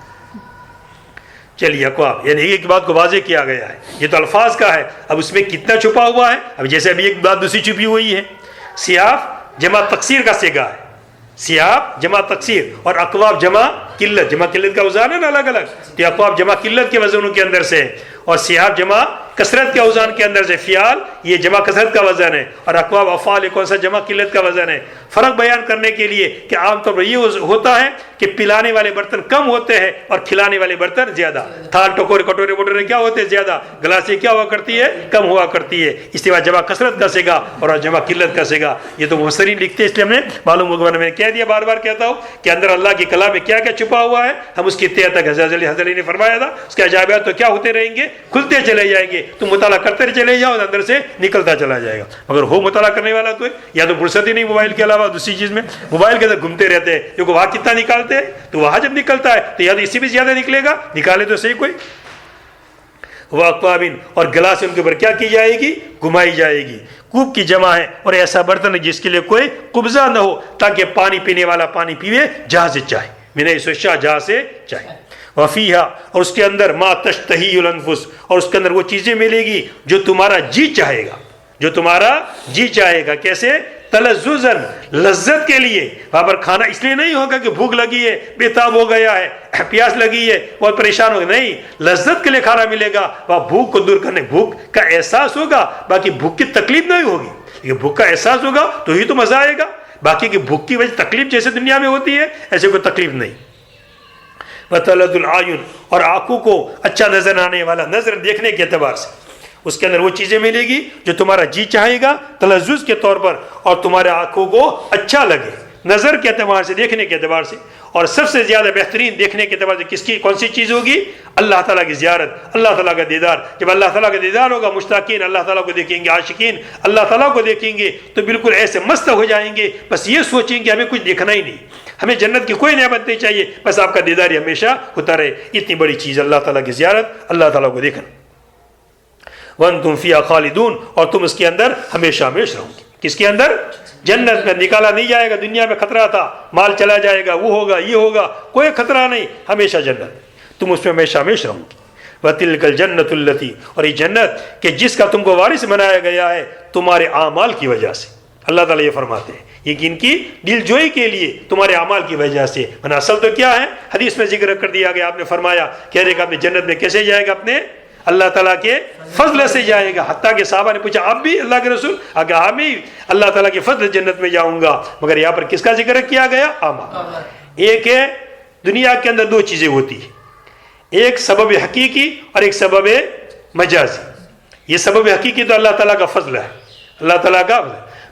چلیے اکواب، یعنی ایک بات کو واضح کیا گیا ہے، یہ تو الفاظ کا ہے، اب اس میں کتنا چھپا ہوا ہے؟ اب جیسے ابھی ایک بات دوسری چھپی ہوئی ہے، سیاف جمع تقصیر کا صیغہ ہے، سیاف جمع تقصیر، اور اکواب جمع قلت، جمع قلت کا وزن ہے نا الگ الگ، تو اکواب جمع قلت کے وزنوں کے اندر سے، اور سیاف جمع کثرت کے اوزان کے اندر سے، فیال یہ جمع کثرت کا وزن ہے، اور اکواب افعال کون سا؟ جمع قلت کا وزن ہے۔ فرق بیان کرنے کے لیے کہ عام طور پر یہ ہوتا ہے کہ پلانے والے برتن کم ہوتے ہیں اور کھلانے والے برتن زیادہ، تھال ٹکورے کٹورے وٹورے کیا ہوتے ہیں؟ زیادہ، گلاسیں کیا ہوا کرتی ہے؟ کم ہوا کرتی ہے، اس کے بعد جمع کثرت کا صیغہ اور جمع قلت کا صیغہ، یہ تو مفسرین لکھتے ہیں، اس لیے ہم نے معلوم ہوگا، میں نے کہہ دیا، بار بار کہتا ہوں کہ اندر اللہ کی کلام میں کیا کیا چھپا ہوا ہے، ہم اس کی تہہ تک حضرت علی نے فرمایا تھا، اس کے عجائبات تو کیا ہوتے رہیں گے؟ کھلتے چلے جائیں گے، تم مطالعہ کرتے چلے جاؤ، اندر سے نکلتا چلا جائے گا۔ مگر ہو مطالعہ کرنے والا تو یا تو فرصت ہی نہیں موبائل کے علاوہ دوسری چیز میں، موبائل کے اندر گھومتے رہتے ہیں، جو وہاں کتنا نکالتے ہیں، تو وہاں جب نکلتا ہے تو یا تو اس سے بھی زیادہ نکلے گا، نکالے تو صحیح کوئی۔ وہ اقوابین، اور گلاس ان کے اوپر کیا کی جائے گی؟ گھمائی جائے گی، کوب کی جمع ہے، اور ایسا برتن ہے جس کے لیے کوئی قبضہ نہ ہو، تاکہ پانی پینے والا پانی پیوے جہاں سے چاہے، من حیث شاء، جہاں سے چاہے۔ وفیہا، اور اس کے اندر ما تشتہی الانفس، اور اس کے اندر وہ چیزیں ملے گی جو تمہارا جی چاہے گا، جو تمہارا جی چاہے گا۔ کیسے؟ تلذذاً، لذت کے لیے، وہاں پر کھانا اس لیے نہیں ہوگا کہ بھوک لگی ہے، بےتاب ہو گیا ہے، پیاس لگی ہے، بہت پریشان ہو گیا، نہیں، لذت کے لیے کھانا ملے گا، وہاں بھوک کو دور کرنے، بھوک کا احساس ہوگا، باقی بھوک کی تکلیف نہیں ہوگی، لیکن بھوک کا احساس ہوگا تو ہی تو مزہ آئے گا، باقی کی بھوک کی وجہ تکلیف جیسے دنیا میں ہوتی ہے ایسے کوئی تکلیف نہیں۔ وَتَلَذُّ الْعَيُّنِ، اور آنکھوں کو اچھا نظر آنے والا، نظر دیکھنے کے اعتبار سے اس کے اندر وہ چیزیں ملے گی جو تمہارا جی چاہے گا تلذذ کے طور پر، اور تمہارے آنکھوں کو اچھا لگے نظر کے اعتبار سے، دیکھنے کے اعتبار سے۔ اور سب سے زیادہ بہترین دیکھنے کے اعتبار سے کس کی کون سی چیز ہوگی؟ اللہ تعالیٰ کی زیارت، اللہ تعالیٰ کا دیدار۔ جب اللہ تعالیٰ کا دیدار ہوگا، مشتاقین اللہ تعالیٰ کو دیکھیں گے، عاشقین اللہ تعالیٰ کو دیکھیں گے، تو بالکل ایسے مست ہو جائیں گے، بس یہ سوچیں کہ ہمیں کچھ دیکھنا ہی نہیں، ہمیں جنت کی کوئی نعمت نہیں چاہیے، بس آپ کا دیدار ہی ہمیشہ ہوتا رہے۔ اتنی بڑی چیز اللہ تعالیٰ کی زیارت، اللہ تعالیٰ کو دیکھنا۔ وَأَنْتُمْ فِيهَا خَالِدُونَ، اور تم اس کے اندر ہمیشہ ہمیشہ رہو گے۔ کس کے اندر؟ جنت میں۔ نکالا نہیں جائے گا، دنیا میں خطرہ تھا، مال چلا جائے گا، وہ ہوگا یہ ہوگا، کوئی خطرہ نہیں، ہمیشہ جنت، تم اس میں ہمیشہ ہمیشہ رہو گے۔ وَتِلْكَ الْجَنَّةُ الَّتِي، اور یہ جنت کہ جس کا تم کو وارث بنایا گیا ہے تمہارے اعمال کی وجہ سے، اللہ تعالیٰ یہ فرماتے ہیں یہ ان کی دل جوئی کے لیے، تمہارے اعمال کی وجہ سے۔ ورنہ اصل تو کیا ہے؟ حدیث میں ذکر کر دیا گیا، آپ نے فرمایا کہ ایک آدمی جنت میں کیسے جائے گا؟ اپنے اللہ تعالیٰ کے فضل سے جائے گا۔ حتیٰ کہ صحابہ نے پوچھا آپ بھی اللہ کے رسول؟ اگر ہاں بھی اللہ تعالیٰ کے فضل جنت میں جاؤں گا۔ مگر یہاں پر کس کا ذکر کیا گیا؟ اعمال۔ ایک ہے دنیا کے اندر دو چیزیں ہوتی ہیں، ایک سبب حقیقی اور ایک سبب مجازی۔ یہ سبب حقیقی تو اللہ تعالیٰ کا فضل ہے، اللہ تعالیٰ کا،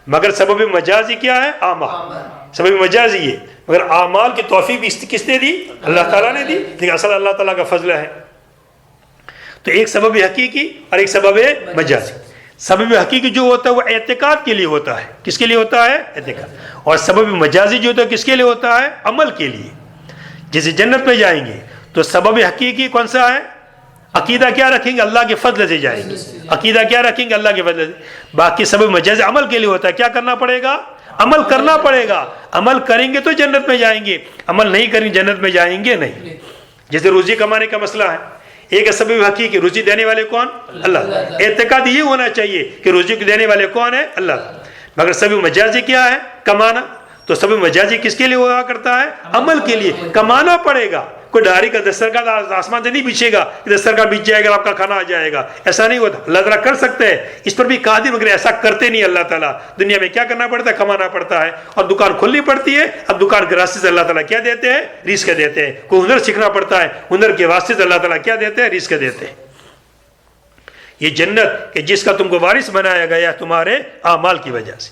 مگر سبب مجازی کیا ہے؟ اعمال۔ سبب مجازی ہے، مگر اعمال کی توفیق بھی کس نے دی؟ اللہ تعالیٰ نے دی، لیکن اصل اللہ تعالیٰ کا فضل ہے۔ تو ایک سبب حقیقی اور ایک سبب مجازی۔ سبب حقیقی جو ہوتا ہے وہ اعتقاد کے لیے ہوتا ہے، کس کے لیے ہوتا ہے؟ اعتقاد۔ اور سبب مجازی جو ہوتا ہے کس کے لیے ہوتا ہے؟ عمل کے لیے۔ جیسے جنت میں جائیں گے تو سبب حقیقی کون سا ہے؟ عقیدہ کیا رکھیں گے؟ اللہ کے فضل سے جائیں گے، عقیدہ کیا رکھیں گے؟ اللہ کے فضل سے۔ باقی سبب مجازی عمل کے لیے ہوتا ہے، کیا کرنا پڑے گا؟ عمل کرنا پڑے گا۔ عمل کریں گے تو جنت میں جائیں گے، عمل نہیں کریں گے جنت میں جائیں گے نہیں۔ جیسے روزی کمانے کا مسئلہ ہے، ایک سبب حقیقی، روزی دینے والے کون؟ اللہ۔ اعتقاد یہ ہونا چاہیے کہ روزی کو دینے والے کون ہے؟ اللہ۔ مگر سبب مجازی کیا ہے؟ کمانا۔ تو سبب مجازی کس کے لیے ہوا کرتا ہے؟ عمل کے لیے، کمانا پڑے گا۔ کوئی ڈھاری کا دسترخوان آسمان سے نہیں بچھے گا، دسترخوان بچ جائے گا آپ کا کھانا آ جائے گا، ایسا نہیں ہوتا۔ اللہ تعالیٰ کر سکتے ہیں، اس پر بھی قادر، مگر ایسا کرتے نہیں اللہ تعالیٰ۔ دنیا میں کیا کرنا پڑتا ہے؟ کمانا پڑتا ہے، اور دکان کھولنی پڑتی ہے۔ اب دکان کے راستے سے اللہ تعالیٰ کیا دیتے ہیں؟ رزق دیتے ہیں۔ کوئی ہنر سیکھنا پڑتا ہے، ہنر کے واسطے سے اللہ تعالیٰ کیا دیتے ہیں؟ رزق دیتے ہیں۔ یہ جنت کہ جس کا تم کو وارث بنایا گیا تمہارے اعمال کی وجہ سے۔